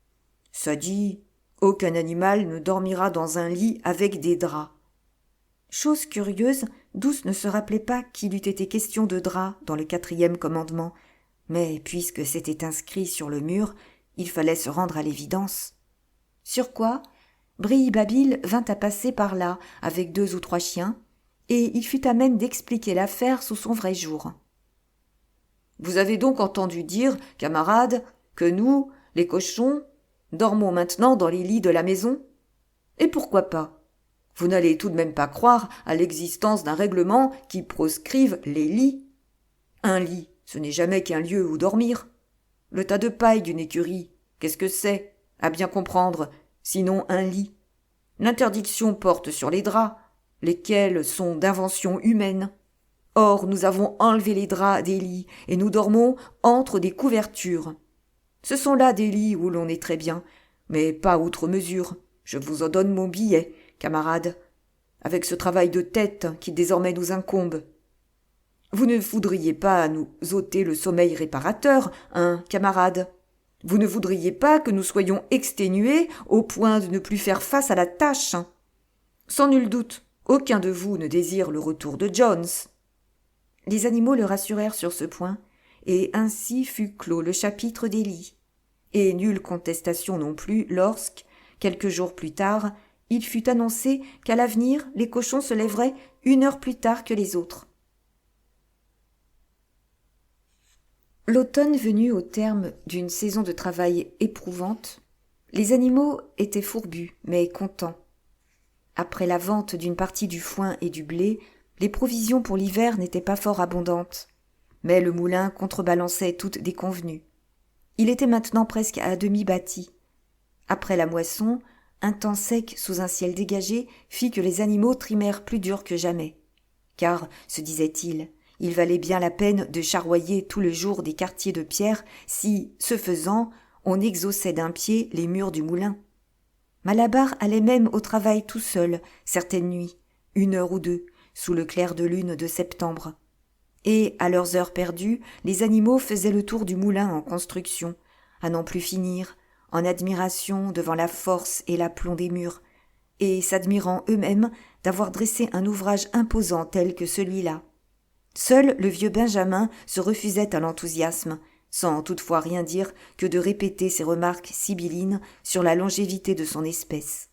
« Ça dit, aucun animal ne dormira dans un lit avec des draps. » Chose curieuse, Douce ne se rappelait pas qu'il eût été question de draps dans le 4e commandement, mais puisque c'était inscrit sur le mur, il fallait se rendre à l'évidence. Sur quoi, Brille-Babil vint à passer par là avec 2 ou 3 chiens, et il fut à même d'expliquer l'affaire sous son vrai jour. « Vous avez donc entendu dire, camarades, que nous, les cochons, dormons maintenant dans les lits de la maison ? Et pourquoi pas ? Vous n'allez tout de même pas croire à l'existence d'un règlement qui proscrive les lits. Un lit, ce n'est jamais qu'un lieu où dormir. Le tas de paille d'une écurie, qu'est-ce que c'est, à bien comprendre, sinon un lit ? L'interdiction porte sur les draps, lesquels sont d'invention humaine. Or, nous avons enlevé les draps des lits et nous dormons entre des couvertures. Ce sont là des lits où l'on est très bien, mais pas outre mesure. Je vous en donne mon billet, camarades, avec ce travail de tête qui désormais nous incombe. Vous ne voudriez pas nous ôter le sommeil réparateur, hein, camarades ? Vous ne voudriez pas que nous soyons exténués au point de ne plus faire face à la tâche ? Sans nul doute, aucun de vous ne désire le retour de Jones. » Les animaux le rassurèrent sur ce point, et ainsi fut clos le chapitre des lits. Et nulle contestation non plus lorsque, quelques jours plus tard, il fut annoncé qu'à l'avenir les cochons se lèveraient 1 heure plus tard que les autres. L'automne venu au terme d'une saison de travail éprouvante, les animaux étaient fourbus, mais contents. Après la vente d'une partie du foin et du blé, les provisions pour l'hiver n'étaient pas fort abondantes, mais le moulin contrebalançait toutes déconvenues. Il était maintenant presque à demi bâti. Après la moisson, un temps sec sous un ciel dégagé fit que les animaux trimèrent plus dur que jamais. Car, se disait-il, il valait bien la peine de charroyer tout le jour des quartiers de pierre si, ce faisant, on exhaussait d'un pied les murs du moulin. Malabar allait même au travail tout seul, certaines nuits, 1 heure ou 2, sous le clair de lune de septembre. Et, à leurs heures perdues, les animaux faisaient le tour du moulin en construction, à n'en plus finir, en admiration devant la force et l'aplomb des murs, et s'admirant eux-mêmes d'avoir dressé un ouvrage imposant tel que celui-là. Seul le vieux Benjamin se refusait à l'enthousiasme, sans toutefois rien dire que de répéter ses remarques sibyllines sur la longévité de son espèce.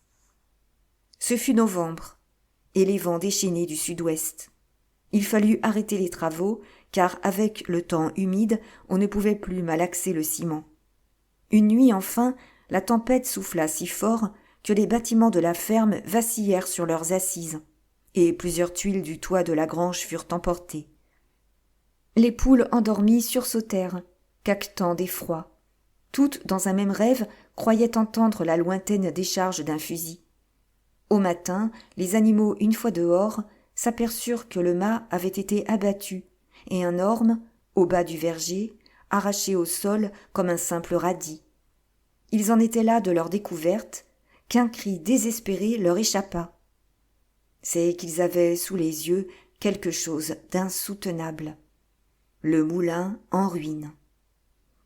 Ce fut novembre, et les vents déchaînés du sud-ouest. Il fallut arrêter les travaux, car avec le temps humide, on ne pouvait plus malaxer le ciment. Une nuit enfin, la tempête souffla si fort que les bâtiments de la ferme vacillèrent sur leurs assises, et plusieurs tuiles du toit de la grange furent emportées. Les poules endormies sursautèrent, caquetant d'effroi. Toutes, dans un même rêve, croyaient entendre la lointaine décharge d'un fusil. Au matin, les animaux, une fois dehors, s'aperçurent que le mât avait été abattu, et un orme, au bas du verger, arraché au sol comme un simple radis. Ils en étaient là de leur découverte, qu'un cri désespéré leur échappa. C'est qu'ils avaient sous les yeux quelque chose d'insoutenable. Le moulin en ruine.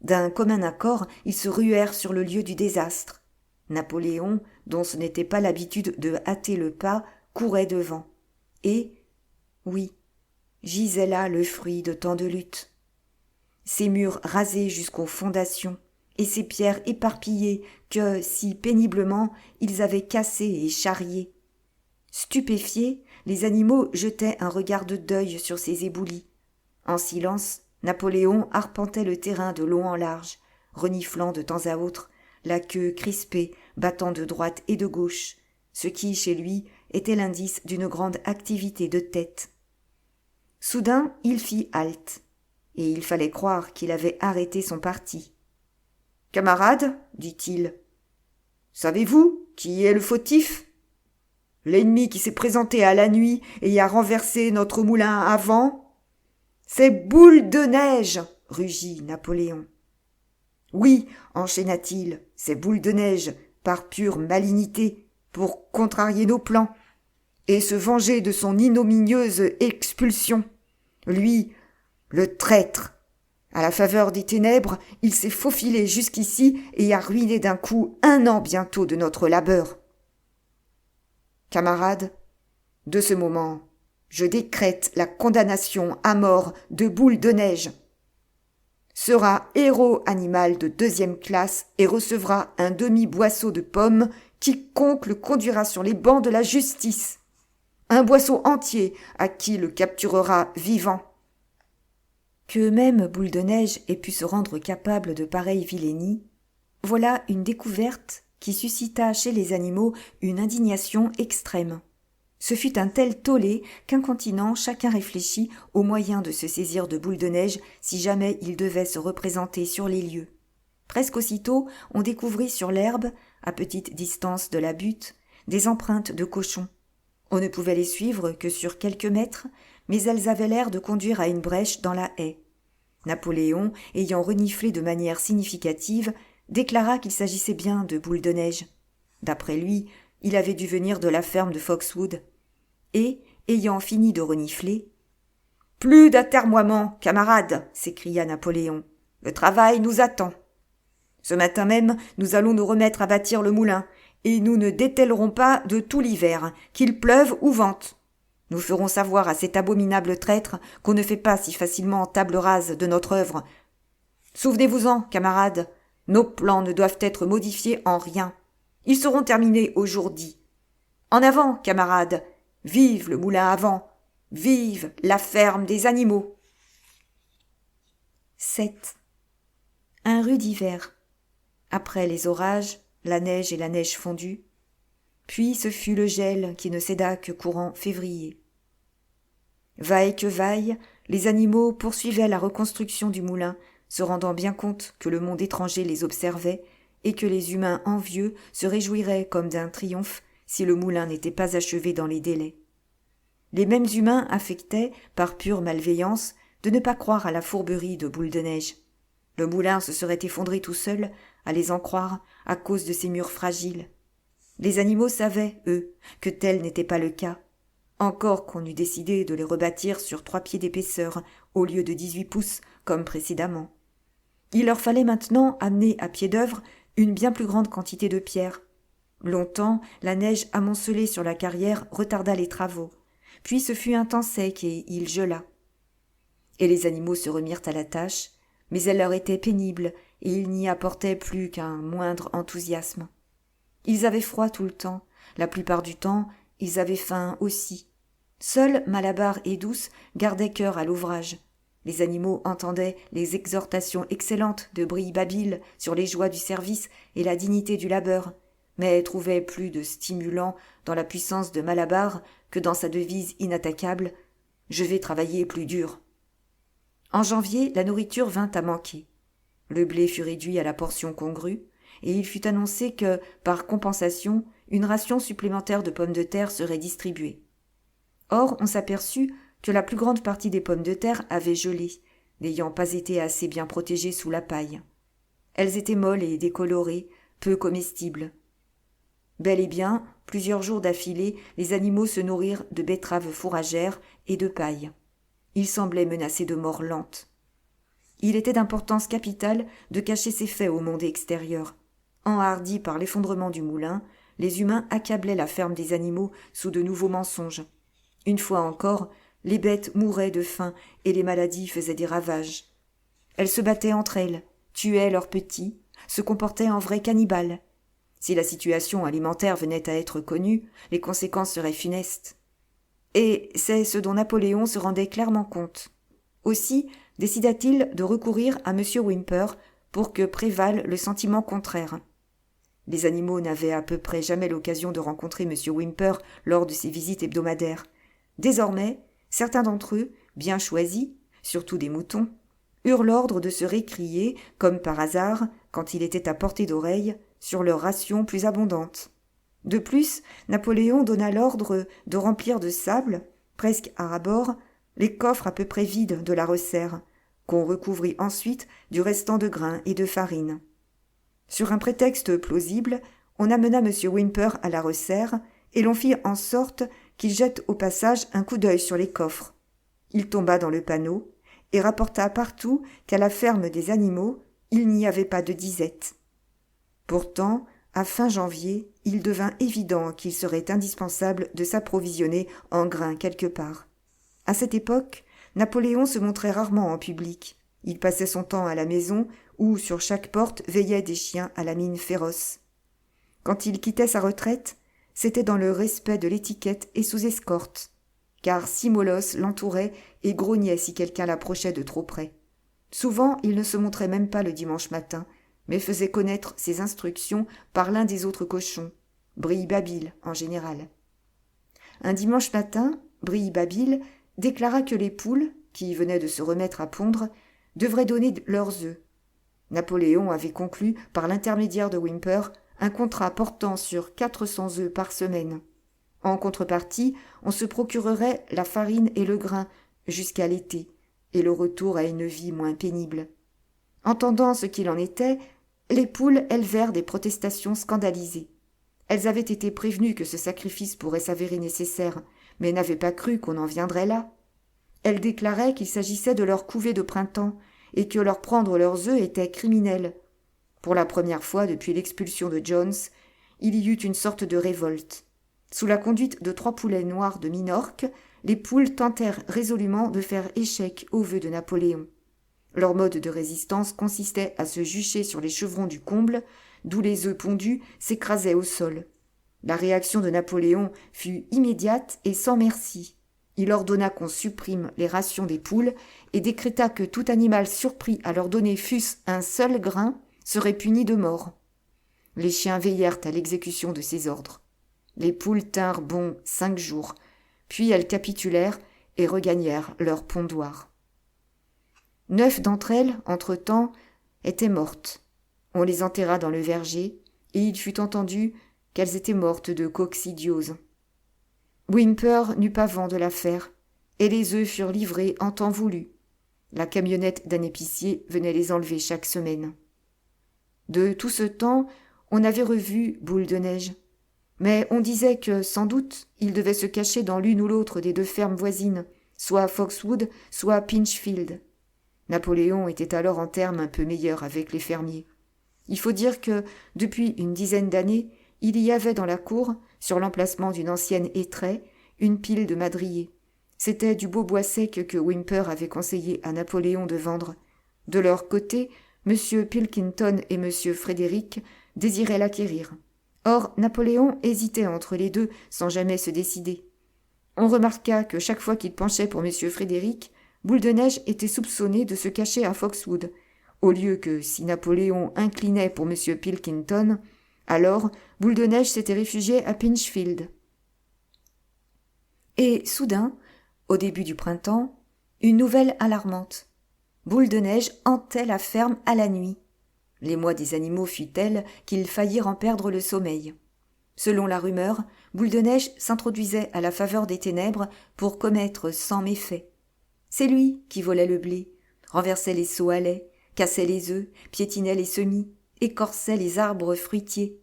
D'un commun accord, ils se ruèrent sur le lieu du désastre. Napoléon, dont ce n'était pas l'habitude de hâter le pas, courait devant. Et, oui, gisait là le fruit de tant de luttes. Ces murs rasés jusqu'aux fondations, et ces pierres éparpillées que, si péniblement, ils avaient cassées et charriées. Stupéfiés, les animaux jetaient un regard de deuil sur ces éboulis. En silence, Napoléon arpentait le terrain de long en large, reniflant de temps à autre, la queue crispée, battant de droite et de gauche, ce qui, chez lui, était l'indice d'une grande activité de tête. Soudain, il fit halte, et il fallait croire qu'il avait arrêté son parti. « Camarades, dit-il, savez-vous qui est le fautif ? L'ennemi qui s'est présenté à la nuit et y a renversé notre moulin à vent ? C'est Boule de Neige, rugit Napoléon. Oui, enchaîna-t-il, c'est Boule de Neige, par pure malignité, pour contrarier nos plans, et se venger de son ignominieuse expulsion. Lui, le traître. À la faveur des ténèbres, il s'est faufilé jusqu'ici et a ruiné d'un coup 1 an bientôt de notre labeur. Camarades, de ce moment, je décrète la condamnation à mort de Boule de Neige. Sera héros animal de 2e classe et recevra un demi-boisseau de pommes quiconque le conduira sur les bancs de la justice. Un boisseau entier à qui le capturera vivant. Que même Boule de Neige ait pu se rendre capable de pareilles vilainies, voilà une découverte qui suscita chez les animaux une indignation extrême. Ce fut un tel tollé qu'incontinent chacun réfléchit aux moyens de se saisir de Boule de Neige si jamais il devait se représenter sur les lieux. Presque aussitôt, on découvrit sur l'herbe, à petite distance de la butte, des empreintes de cochons. On ne pouvait les suivre que sur quelques mètres, mais elles avaient l'air de conduire à une brèche dans la haie. Napoléon, ayant reniflé de manière significative, déclara qu'il s'agissait bien de Boule de Neige. D'après lui, il avait dû venir de la ferme de Foxwood. Et, ayant fini de renifler, « Plus d'atermoiements, camarades !» s'écria Napoléon. « Le travail nous attend. Ce matin même, nous allons nous remettre à bâtir le moulin, et nous ne détellerons pas de tout l'hiver, qu'il pleuve ou vente. Nous ferons savoir à cet abominable traître qu'on ne fait pas si facilement table rase de notre œuvre. Souvenez-vous-en, camarades, nos plans ne doivent être modifiés en rien. Ils seront terminés aujourd'hui. En avant, camarades, vive le moulin à vent, vive la ferme des animaux !» 7. Un rude hiver. Après les orages, la neige et la neige fondue. Puis ce fut le gel qui ne céda que courant février. Vaille que vaille, les animaux poursuivaient la reconstruction du moulin, se rendant bien compte que le monde étranger les observait et que les humains envieux se réjouiraient comme d'un triomphe si le moulin n'était pas achevé dans les délais. Les mêmes humains affectaient, par pure malveillance, de ne pas croire à la fourberie de Boule de Neige. Le moulin se serait effondré tout seul, à les en croire, à cause de ses murs fragiles. Les animaux savaient, eux, que tel n'était pas le cas, encore qu'on eût décidé de les rebâtir sur 3 pieds d'épaisseur au lieu de 18 pouces comme précédemment. Il leur fallait maintenant amener à pied d'œuvre une bien plus grande quantité de pierres. Longtemps, la neige amoncelée sur la carrière retarda les travaux, puis ce fut un temps sec et il gela. Et les animaux se remirent à la tâche, mais elle leur était pénible et ils n'y apportaient plus qu'un moindre enthousiasme. Ils avaient froid tout le temps, la plupart du temps, ils avaient faim aussi. Seuls Malabar et Douce gardaient cœur à l'ouvrage. Les animaux entendaient les exhortations excellentes de Brille-Babil sur les joies du service et la dignité du labeur, mais trouvaient plus de stimulant dans la puissance de Malabar que dans sa devise inattaquable « Je vais travailler plus dur ». En janvier, la nourriture vint à manquer. Le blé fut réduit à la portion congrue, et il fut annoncé que, par compensation, une ration supplémentaire de pommes de terre serait distribuée. Or, on s'aperçut que la plus grande partie des pommes de terre avaient gelé, n'ayant pas été assez bien protégées sous la paille. Elles étaient molles et décolorées, peu comestibles. Bel et bien, plusieurs jours d'affilée, les animaux se nourrirent de betteraves fourragères et de paille. Ils semblaient menacés de mort lente. Il était d'importance capitale de cacher ces faits au monde extérieur. Enhardis par l'effondrement du moulin, les humains accablaient la ferme des animaux sous de nouveaux mensonges. Une fois encore, les bêtes mouraient de faim et les maladies faisaient des ravages. Elles se battaient entre elles, tuaient leurs petits, se comportaient en vrais cannibales. Si la situation alimentaire venait à être connue, les conséquences seraient funestes. Et c'est ce dont Napoléon se rendait clairement compte. Aussi décida-t-il de recourir à M. Whymper pour que prévale le sentiment contraire. Les animaux n'avaient à peu près jamais l'occasion de rencontrer M. Whymper lors de ses visites hebdomadaires. Désormais, certains d'entre eux, bien choisis, surtout des moutons, eurent l'ordre de se récrier, comme par hasard, quand il était à portée d'oreille, sur leurs rations plus abondantes. De plus, Napoléon donna l'ordre de remplir de sable, presque à ras-bord, les coffres à peu près vides de la resserre, qu'on recouvrit ensuite du restant de grains et de farine. Sur un prétexte plausible, on amena M. Whymper à la resserre et l'on fit en sorte qu'il jette au passage un coup d'œil sur les coffres. Il tomba dans le panneau et rapporta partout qu'à la ferme des animaux, il n'y avait pas de disette. Pourtant, à fin janvier, il devint évident qu'il serait indispensable de s'approvisionner en grains quelque part. À cette époque, Napoléon se montrait rarement en public. Il passait son temps à la maison où, sur chaque porte, veillaient des chiens à la mine féroce. Quand il quittait sa retraite, c'était dans le respect de l'étiquette et sous escorte, car 6 molosses l'entouraient et grognaient si quelqu'un l'approchait de trop près. Souvent, il ne se montrait même pas le dimanche matin, mais faisait connaître ses instructions par l'un des autres cochons, Brille-Babil en général. Un dimanche matin, Brille-Babil déclara que les poules, qui venaient de se remettre à pondre, devraient donner leurs œufs. Napoléon avait conclu, par l'intermédiaire de Whymper, un contrat portant sur 400 œufs par semaine. En contrepartie, on se procurerait la farine et le grain jusqu'à l'été, et le retour à une vie moins pénible. Entendant ce qu'il en était, les poules élevèrent des protestations scandalisées. Elles avaient été prévenues que ce sacrifice pourrait s'avérer nécessaire, mais n'avaient pas cru qu'on en viendrait là. Elles déclaraient qu'il s'agissait de leur couvée de printemps et que leur prendre leurs œufs était criminel. Pour la première fois depuis l'expulsion de Jones, il y eut une sorte de révolte. Sous la conduite de 3 poulets noirs de Minorque, les poules tentèrent résolument de faire échec aux vœux de Napoléon. Leur mode de résistance consistait à se jucher sur les chevrons du comble, d'où les œufs pondus s'écrasaient au sol. La réaction de Napoléon fut immédiate et sans merci. Il ordonna qu'on supprime les rations des poules et décréta que tout animal surpris à leur donner fût-ce un seul grain serait puni de mort. Les chiens veillèrent à l'exécution de ces ordres. Les poules tinrent bon 5 jours, puis elles capitulèrent et regagnèrent leur pondoir. 9 d'entre elles, entre-temps, étaient mortes. On les enterra dans le verger, et il fut entendu qu'elles étaient mortes de coccidiose. Whymper n'eut pas vent de l'affaire, et les œufs furent livrés en temps voulu. La camionnette d'un épicier venait les enlever chaque semaine. De tout ce temps, on avait revu Boule de Neige, mais on disait que, sans doute, il devait se cacher dans l'une ou l'autre des 2 fermes voisines, soit Foxwood, soit Pinchfield. Napoléon était alors en termes un peu meilleurs avec les fermiers. Il faut dire que, depuis une dizaine d'années, il y avait dans la cour, sur l'emplacement d'une ancienne hêtraie, une pile de madriers. C'était du beau bois sec que Whymper avait conseillé à Napoléon de vendre. De leur côté, M. Pilkington et M. Frédéric désiraient l'acquérir. Or, Napoléon hésitait entre les 2 sans jamais se décider. On remarqua que chaque fois qu'il penchait pour M. Frédéric, Boule de Neige était soupçonné de se cacher à Foxwood, au lieu que, si Napoléon inclinait pour M. Pilkington, alors Boule de Neige s'était réfugié à Pinchfield. Et soudain, au début du printemps, une nouvelle alarmante. Boule de Neige hantait la ferme à la nuit. L'émoi des animaux fut tel qu'ils faillirent en perdre le sommeil. Selon la rumeur, Boule de Neige s'introduisait à la faveur des ténèbres pour commettre 100 méfaits. C'est lui qui volait le blé, renversait les seaux à lait, cassait les œufs, piétinait les semis, écorçait les arbres fruitiers.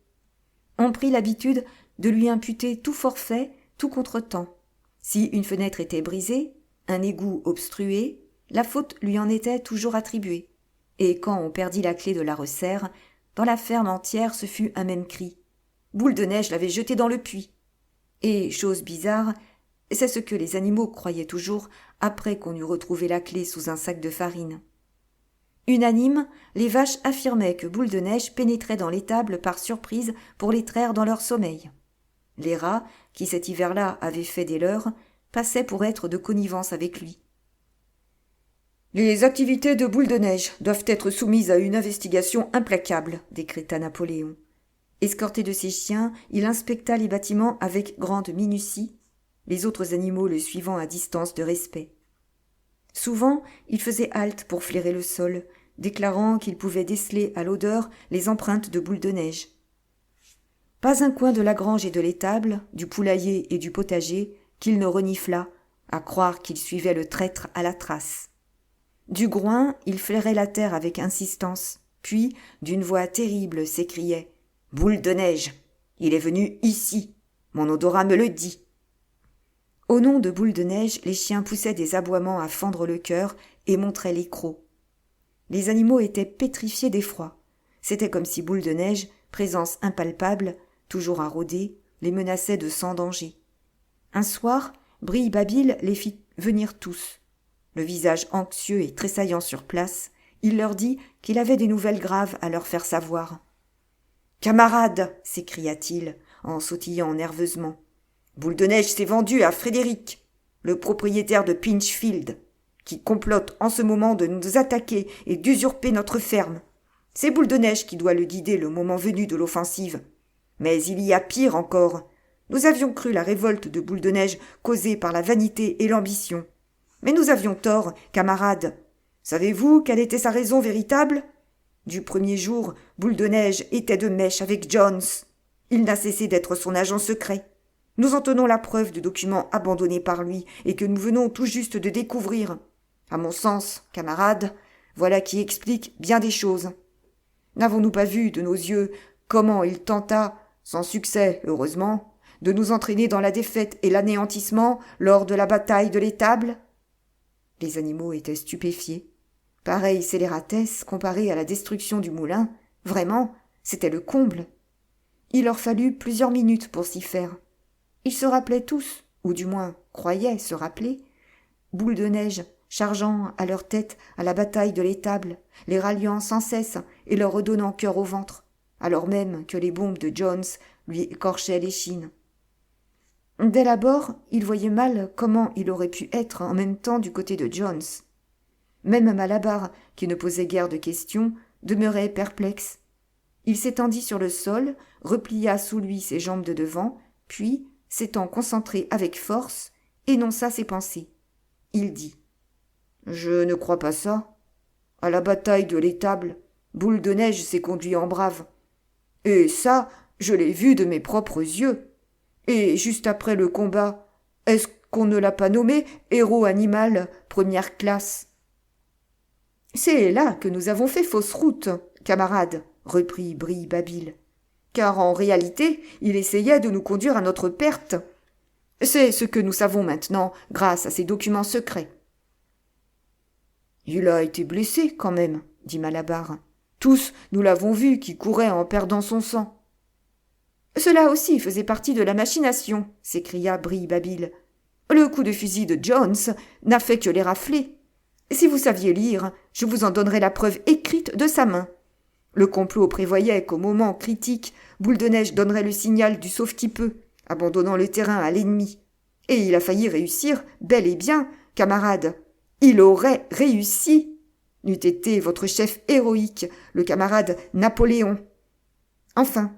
On prit l'habitude de lui imputer tout forfait, tout contretemps. Si une fenêtre était brisée, un égout obstrué, la faute lui en était toujours attribuée. Et quand on perdit la clé de la resserre, dans la ferme entière ce fut un même cri. Boule de Neige l'avait jeté dans le puits. Et, chose bizarre, c'est ce que les animaux croyaient toujours après qu'on eut retrouvé la clé sous un sac de farine. Unanimes, les vaches affirmaient que Boule de Neige pénétrait dans l'étable par surprise pour les traire dans leur sommeil. Les rats, qui cet hiver-là avaient fait des leurs, passaient pour être de connivence avec lui. « Les activités de Boule de Neige doivent être soumises à une investigation implacable, décréta Napoléon. Escorté de ses chiens, il inspecta les bâtiments avec grande minutie, les autres animaux le suivant à distance de respect. Souvent, il faisait halte pour flairer le sol, déclarant qu'il pouvait déceler à l'odeur les empreintes de Boule de Neige. Pas un coin de la grange et de l'étable, du poulailler et du potager, qu'il ne renifla, à croire qu'il suivait le traître à la trace. Du groin, il flairait la terre avec insistance, puis, d'une voix terrible, s'écriait « Boule de Neige, il est venu ici, mon odorat me le dit !» Au nom de Boule de Neige, les chiens poussaient des aboiements à fendre le cœur et montraient les crocs. Les animaux étaient pétrifiés d'effroi. C'était comme si Boule de Neige, présence impalpable, toujours à rôder, les menaçait de sans danger. Un soir, Brille-Babil les fit venir tous. Le visage anxieux et tressaillant sur place, il leur dit qu'il avait des nouvelles graves à leur faire savoir. « Camarades !» s'écria-t-il, en sautillant nerveusement. « Boule de Neige s'est vendu à Frédéric, le propriétaire de Pinchfield, qui complote en ce moment de nous attaquer et d'usurper notre ferme. C'est Boule de Neige qui doit le guider le moment venu de l'offensive. Mais il y a pire encore. Nous avions cru la révolte de Boule de Neige causée par la vanité et l'ambition. Mais nous avions tort, camarades. Savez-vous quelle était sa raison véritable ? Du premier jour, Boule de Neige était de mèche avec Jones. Il n'a cessé d'être son agent secret. Nous en tenons la preuve de documents abandonnés par lui et que nous venons tout juste de découvrir. À mon sens, camarades, voilà qui explique bien des choses. N'avons-nous pas vu de nos yeux comment il tenta, sans succès heureusement, de nous entraîner dans la défaite et l'anéantissement lors de la bataille de l'étable ? Les animaux étaient stupéfiés. Pareille scélératesse comparée à la destruction du moulin, vraiment, c'était le comble. Il leur fallut plusieurs minutes pour s'y faire. Ils se rappelaient tous, ou du moins croyaient se rappeler, Boule de Neige chargeant à leur tête à la bataille de l'étable, les ralliant sans cesse et leur redonnant cœur au ventre, alors même que les bombes de Jones lui écorchaient l'échine. « Dès l'abord, il voyait mal comment il aurait pu être en même temps du côté de Jones. Même Malabar, qui ne posait guère de questions, demeurait perplexe. Il s'étendit sur le sol, replia sous lui ses jambes de devant, puis, s'étant concentré avec force, énonça ses pensées. Il dit « Je ne crois pas ça. À la bataille de l'étable, Boule de Neige s'est conduit en brave. Et ça, je l'ai vu de mes propres yeux. Et juste après le combat, est-ce qu'on ne l'a pas nommé héros animal première classe ?» « C'est là que nous avons fait fausse route, camarade, reprit Brille-Babil, car en réalité, il essayait de nous conduire à notre perte. C'est ce que nous savons maintenant grâce à ces documents secrets. Il a été blessé quand même, dit Malabar. Tous, nous l'avons vu qui courait en perdant son sang. Cela aussi faisait partie de la machination, s'écria Brille-Babil. Le coup de fusil de Jones n'a fait que les rafler. Si vous saviez lire, je vous en donnerais la preuve écrite de sa main. Le complot prévoyait qu'au moment critique, Boule de Neige donnerait le signal du sauve-qui-peut, abandonnant le terrain à l'ennemi. Et il a failli réussir, bel et bien, camarade. Il aurait réussi, n'eût été votre chef héroïque, le camarade Napoléon. Enfin,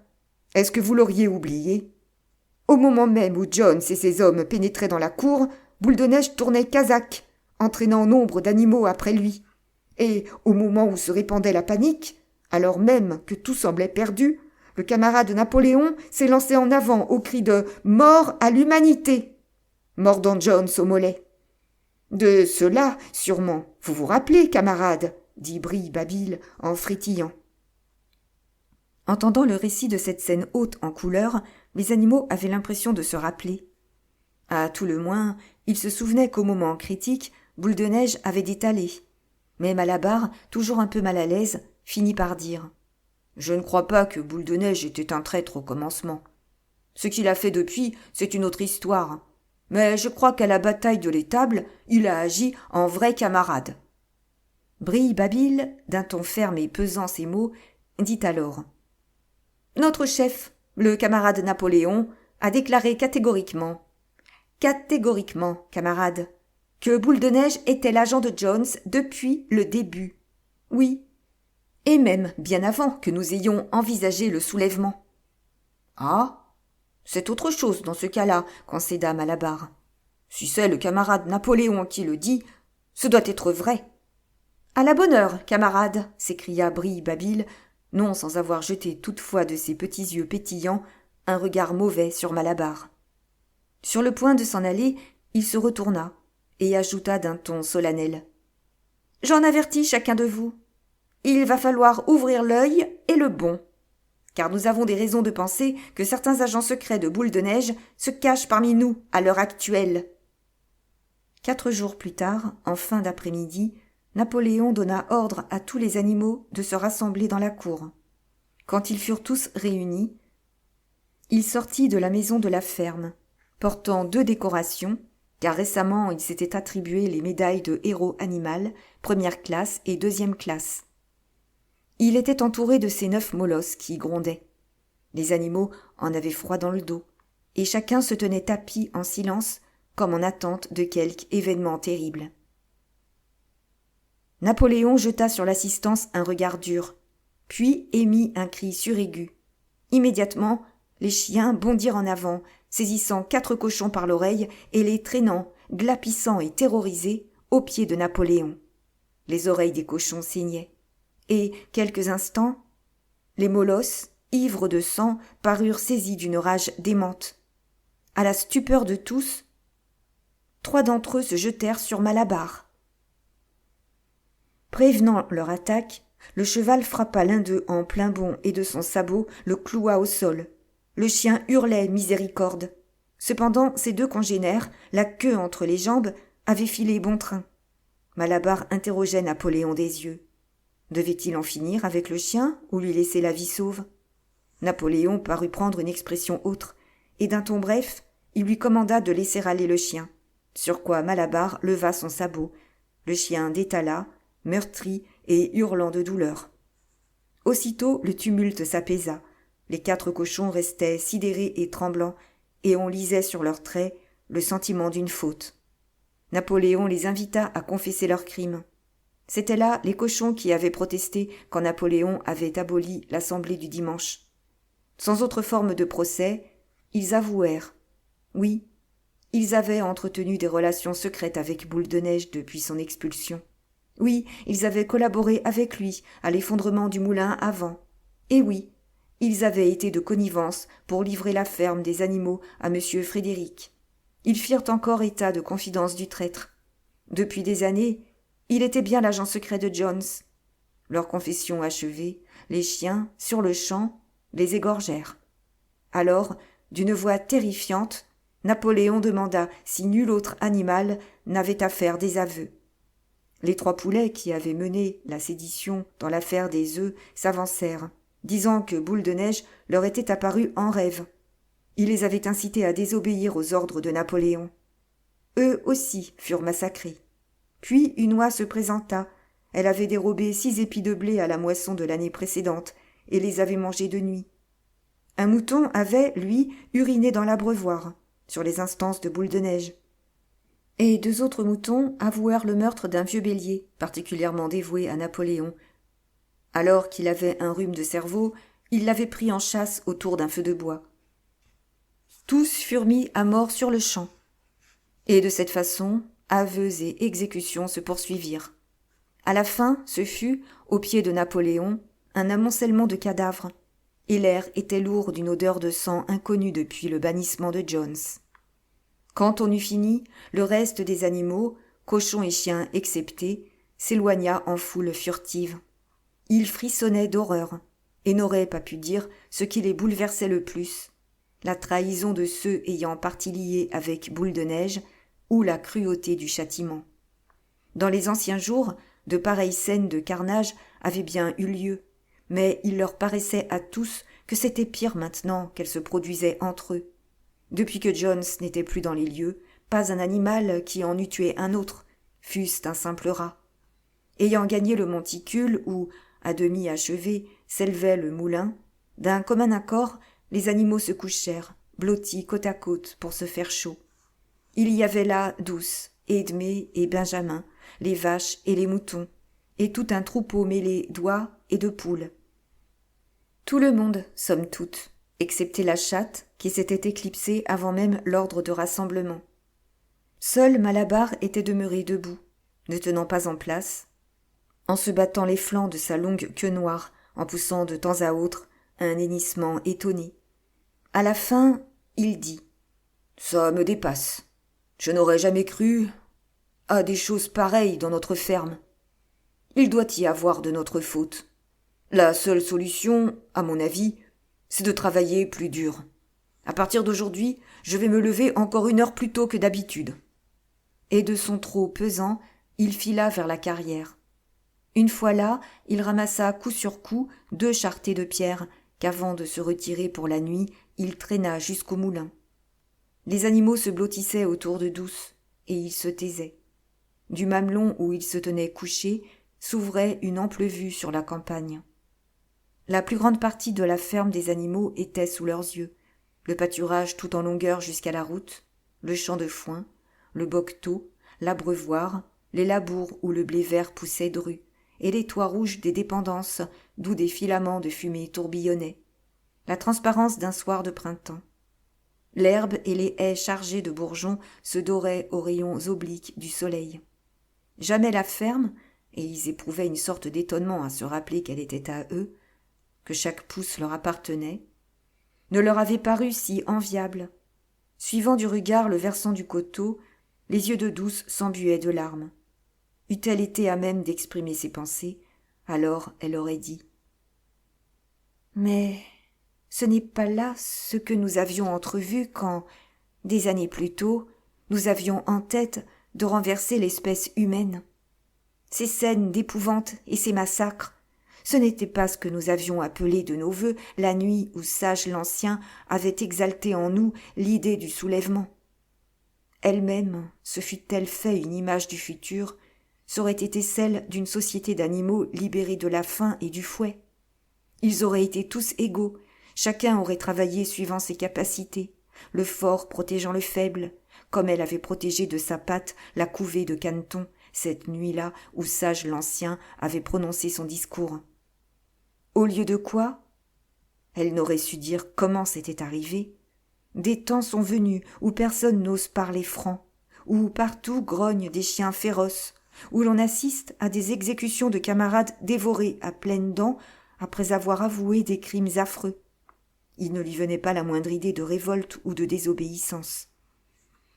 est-ce que vous l'auriez oublié ? Au moment même où Jones et ses hommes pénétraient dans la cour, Boule de Neige tournait Kazakh, entraînant nombre d'animaux après lui. Et au moment où se répandait la panique, alors même que tout semblait perdu, le camarade Napoléon s'est lancé en avant au cri de « Mort à l'humanité !» mordant Jones au mollet. De cela, sûrement, vous vous rappelez, camarade, dit Brille-Babil en frétillant. Entendant le récit de cette scène haute en couleurs, les animaux avaient l'impression de se rappeler. À tout le moins, ils se souvenaient qu'au moment critique, Boule de Neige avait détalé. Mais Malabar, toujours un peu mal à l'aise, finit par dire « Je ne crois pas que Boule de Neige était un traître au commencement. Ce qu'il a fait depuis, c'est une autre histoire. Mais je crois qu'à la bataille de l'étable, il a agi en vrai camarade. » Brille-Babil, d'un ton ferme et pesant ses mots, dit alors « Notre chef, le camarade Napoléon, a déclaré catégoriquement, camarade, que Boule de Neige était l'agent de Jones depuis le début. Oui, et même bien avant que nous ayons envisagé le soulèvement. »« Ah, c'est autre chose dans ce cas-là, concéda Malabar. Si c'est le camarade Napoléon qui le dit, ce doit être vrai. »« À la bonne heure, camarade, s'écria Brille-Babil, non sans avoir jeté toutefois de ses petits yeux pétillants un regard mauvais sur Malabar. Sur le point de s'en aller, il se retourna et ajouta d'un ton solennel. « J'en avertis chacun de vous. Il va falloir ouvrir l'œil et le bon, car nous avons des raisons de penser que certains agents secrets de Boule de Neige se cachent parmi nous à l'heure actuelle. » 4 jours plus tard, en fin d'après-midi, Napoléon donna ordre à tous les animaux de se rassembler dans la cour. Quand ils furent tous réunis, il sortit de la maison de la ferme, portant 2 décorations, car récemment il s'était attribué les médailles de héros animal, première classe et deuxième classe. Il était entouré de ses 9 molosses qui grondaient. Les animaux en avaient froid dans le dos, et chacun se tenait tapi en silence, comme en attente de quelque événement terrible. Napoléon jeta sur l'assistance un regard dur, puis émit un cri suraigu. Immédiatement, les chiens bondirent en avant, saisissant 4 cochons par l'oreille et les traînant, glapissants et terrorisés, aux pieds de Napoléon. Les oreilles des cochons saignaient, et, quelques instants, les molosses, ivres de sang, parurent saisis d'une rage démente. À la stupeur de tous, 3 d'entre eux se jetèrent sur Malabar. Prévenant leur attaque, le cheval frappa l'un d'eux en plein bond et de son sabot le cloua au sol. Le chien hurlait miséricorde. Cependant, ses 2 congénères, la queue entre les jambes, avaient filé bon train. Malabar interrogeait Napoléon des yeux. Devait-il en finir avec le chien ou lui laisser la vie sauve ? Napoléon parut prendre une expression autre, et d'un ton bref, il lui commanda de laisser aller le chien, sur quoi Malabar leva son sabot. Le chien détala, meurtri et hurlant de douleur. Aussitôt le tumulte s'apaisa. Les 4 cochons restaient sidérés et tremblants, et on lisait sur leurs traits le sentiment d'une faute. Napoléon les invita à confesser leurs crimes. C'étaient là les cochons qui avaient protesté quand Napoléon avait aboli l'Assemblée du dimanche. Sans autre forme de procès, ils avouèrent. Oui, ils avaient entretenu des relations secrètes avec Boule de Neige depuis son expulsion. Oui, ils avaient collaboré avec lui à l'effondrement du moulin à vent. Et oui, ils avaient été de connivence pour livrer la ferme des animaux à M. Frédéric. Ils firent encore état de confidence du traître. Depuis des années, il était bien l'agent secret de Jones. Leur confession achevée, les chiens, sur le champ, les égorgèrent. Alors, d'une voix terrifiante, Napoléon demanda si nul autre animal n'avait à faire des aveux. Les 3 poulets qui avaient mené la sédition dans l'affaire des œufs s'avancèrent, disant que Boule de Neige leur était apparu en rêve. Il les avait incités à désobéir aux ordres de Napoléon. Eux aussi furent massacrés. Puis une oie se présenta. Elle avait dérobé 6 épis de blé à la moisson de l'année précédente et les avait mangés de nuit. Un mouton avait, lui, uriné dans l'abreuvoir, sur les instances de Boule de Neige. Et 2 autres moutons avouèrent le meurtre d'un vieux bélier, particulièrement dévoué à Napoléon. Alors qu'il avait un rhume de cerveau, il l'avait pris en chasse autour d'un feu de bois. Tous furent mis à mort sur le champ. Et de cette façon, aveux et exécutions se poursuivirent. À la fin, ce fut, au pied de Napoléon, un amoncellement de cadavres, et l'air était lourd d'une odeur de sang inconnue depuis le bannissement de Jones. Quand on eut fini, le reste des animaux, cochons et chiens exceptés, s'éloigna en foule furtive. Ils frissonnaient d'horreur, et n'auraient pas pu dire ce qui les bouleversait le plus, la trahison de ceux ayant partie liée avec Boule de Neige, ou la cruauté du châtiment. Dans les anciens jours, de pareilles scènes de carnage avaient bien eu lieu, mais il leur paraissait à tous que c'était pire maintenant qu'elles se produisaient entre eux. Depuis que Jones n'était plus dans les lieux, pas un animal qui en eût tué un autre, fût-ce un simple rat. Ayant gagné le monticule où, à demi achevé, s'élevait le moulin, d'un commun accord, les animaux se couchèrent, blottis côte à côte pour se faire chaud. Il y avait là Douce, Edmé et Benjamin, les vaches et les moutons, et tout un troupeau mêlé d'oies et de poules. Tout le monde, somme toute, excepté la chatte qui s'était éclipsée avant même l'ordre de rassemblement. Seul Malabar était demeuré debout, ne tenant pas en place, en se battant les flancs de sa longue queue noire, en poussant de temps à autre un hennissement étonné. À la fin, il dit « Ça me dépasse. Je n'aurais jamais cru à des choses pareilles dans notre ferme. Il doit y avoir de notre faute. La seule solution, à mon avis, c'est de travailler plus dur. À partir d'aujourd'hui, je vais me lever encore 1 heure plus tôt que d'habitude. » Et de son trot pesant, il fila vers la carrière. Une fois là, il ramassa coup sur coup 2 charretées de pierres qu'avant de se retirer pour la nuit, il traîna jusqu'au moulin. Les animaux se blottissaient autour de Douce, et ils se taisaient. Du mamelon où ils se tenaient couchés s'ouvrait une ample vue sur la campagne. La plus grande partie de la ferme des animaux était sous leurs yeux, le pâturage tout en longueur jusqu'à la route, le champ de foin, le bocteau, l'abreuvoir, les labours où le blé vert poussait dru, et les toits rouges des dépendances d'où des filaments de fumée tourbillonnaient, la transparence d'un soir de printemps. L'herbe et les haies chargées de bourgeons se doraient aux rayons obliques du soleil. Jamais la ferme, et ils éprouvaient une sorte d'étonnement à se rappeler qu'elle était à eux, que chaque pouce leur appartenait, ne leur avait paru si enviable. Suivant du regard le versant du coteau, les yeux de Douce s'embuaient de larmes. Eût-elle été à même d'exprimer ses pensées, alors elle aurait dit « Mais ce n'est pas là ce que nous avions entrevu quand, des années plus tôt, nous avions en tête de renverser l'espèce humaine. Ces scènes d'épouvante et ces massacres, ce n'était pas ce que nous avions appelé de nos vœux la nuit où Sage l'Ancien avait exalté en nous l'idée du soulèvement. Elle-même, se fût-elle fait une image du futur, serait été celle d'une société d'animaux libérés de la faim et du fouet. Ils auraient été tous égaux, chacun aurait travaillé suivant ses capacités, le fort protégeant le faible, comme elle avait protégé de sa patte la couvée de Caneton, cette nuit-là où Sage l'Ancien avait prononcé son discours. Au lieu de quoi? Elle n'aurait su dire comment c'était arrivé. Des temps sont venus où personne n'ose parler franc, où partout grognent des chiens féroces, où l'on assiste à des exécutions de camarades dévorés à pleines dents après avoir avoué des crimes affreux. Il ne lui venait pas la moindre idée de révolte ou de désobéissance.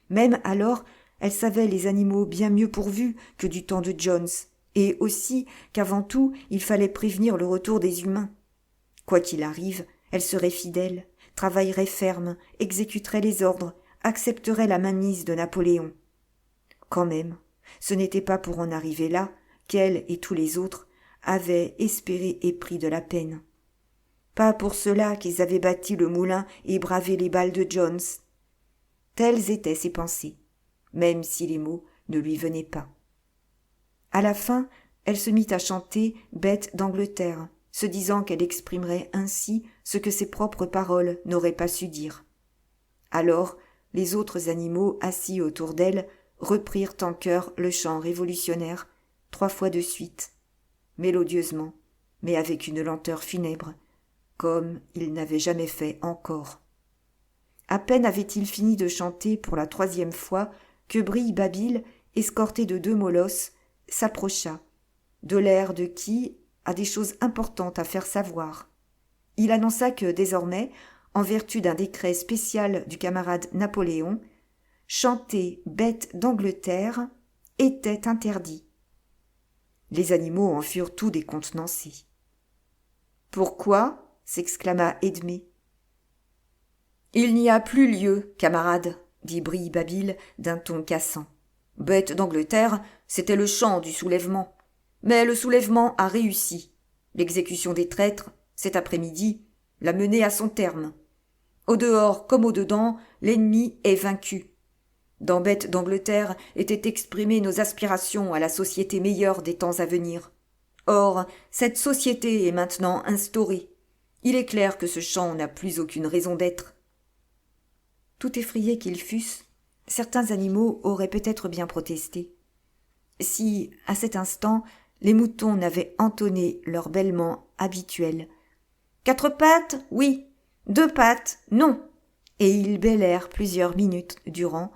Même alors, elle savait les animaux bien mieux pourvus que du temps de Jones, et aussi qu'avant tout, il fallait prévenir le retour des humains. Quoi qu'il arrive, elle serait fidèle, travaillerait ferme, exécuterait les ordres, accepterait la mainmise de Napoléon. Quand même, ce n'était pas pour en arriver là qu'elle et tous les autres avaient espéré et pris de la peine. Pas pour cela qu'ils avaient bâti le moulin et bravé les balles de Jones. Telles étaient ses pensées, même si les mots ne lui venaient pas. À la fin, elle se mit à chanter Bête d'Angleterre, se disant qu'elle exprimerait ainsi ce que ses propres paroles n'auraient pas su dire. Alors, les autres animaux assis autour d'elle reprirent en chœur le chant révolutionnaire, 3 fois de suite, mélodieusement, mais avec une lenteur funèbre, comme ils n'avaient jamais fait encore. À peine avait-il fini de chanter pour la 3e fois que Brille-Babil, escorté de 2 molosses, s'approcha, de l'air de qui a des choses importantes à faire savoir. Il annonça que, désormais, en vertu d'un décret spécial du camarade Napoléon, chanter Bête d'Angleterre était interdit. Les animaux en furent tout décontenancés. « Pourquoi ?» s'exclama Edmé. « Il n'y a plus lieu, camarade, » dit Brille-Babil d'un ton cassant. « Bête d'Angleterre, c'était le chant du soulèvement. Mais le soulèvement a réussi. L'exécution des traîtres, cet après-midi, l'a mené à son terme. Au dehors comme au dedans, l'ennemi est vaincu. Dans Bête d'Angleterre étaient exprimées nos aspirations à la société meilleure des temps à venir. Or, cette société est maintenant instaurée. Il est clair que ce chant n'a plus aucune raison d'être. » Tout effrayés qu'ils fussent, certains animaux auraient peut-être bien protesté. Si, à cet instant, les moutons n'avaient entonné leur bêlement habituel. « 4 pattes, oui. 2 pattes, non. » Et ils bêlèrent plusieurs minutes durant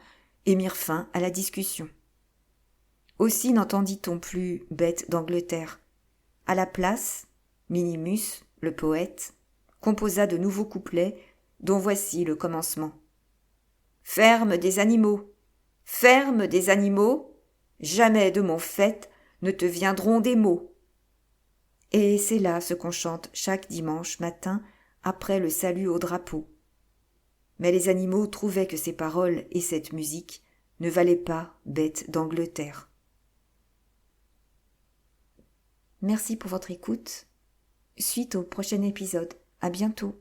et mirent fin à la discussion. Aussi n'entendit-on plus Bête d'Angleterre. À la place, Minimus, le poète, composa de nouveaux couplets dont voici le commencement. Ferme des animaux, jamais de mon fait ne te viendront des mots. Et c'est là ce qu'on chante chaque dimanche matin après le salut au drapeau. Mais les animaux trouvaient que ces paroles et cette musique ne valaient pas Bête d'Angleterre. Merci pour votre écoute. Suite au prochain épisode. À bientôt.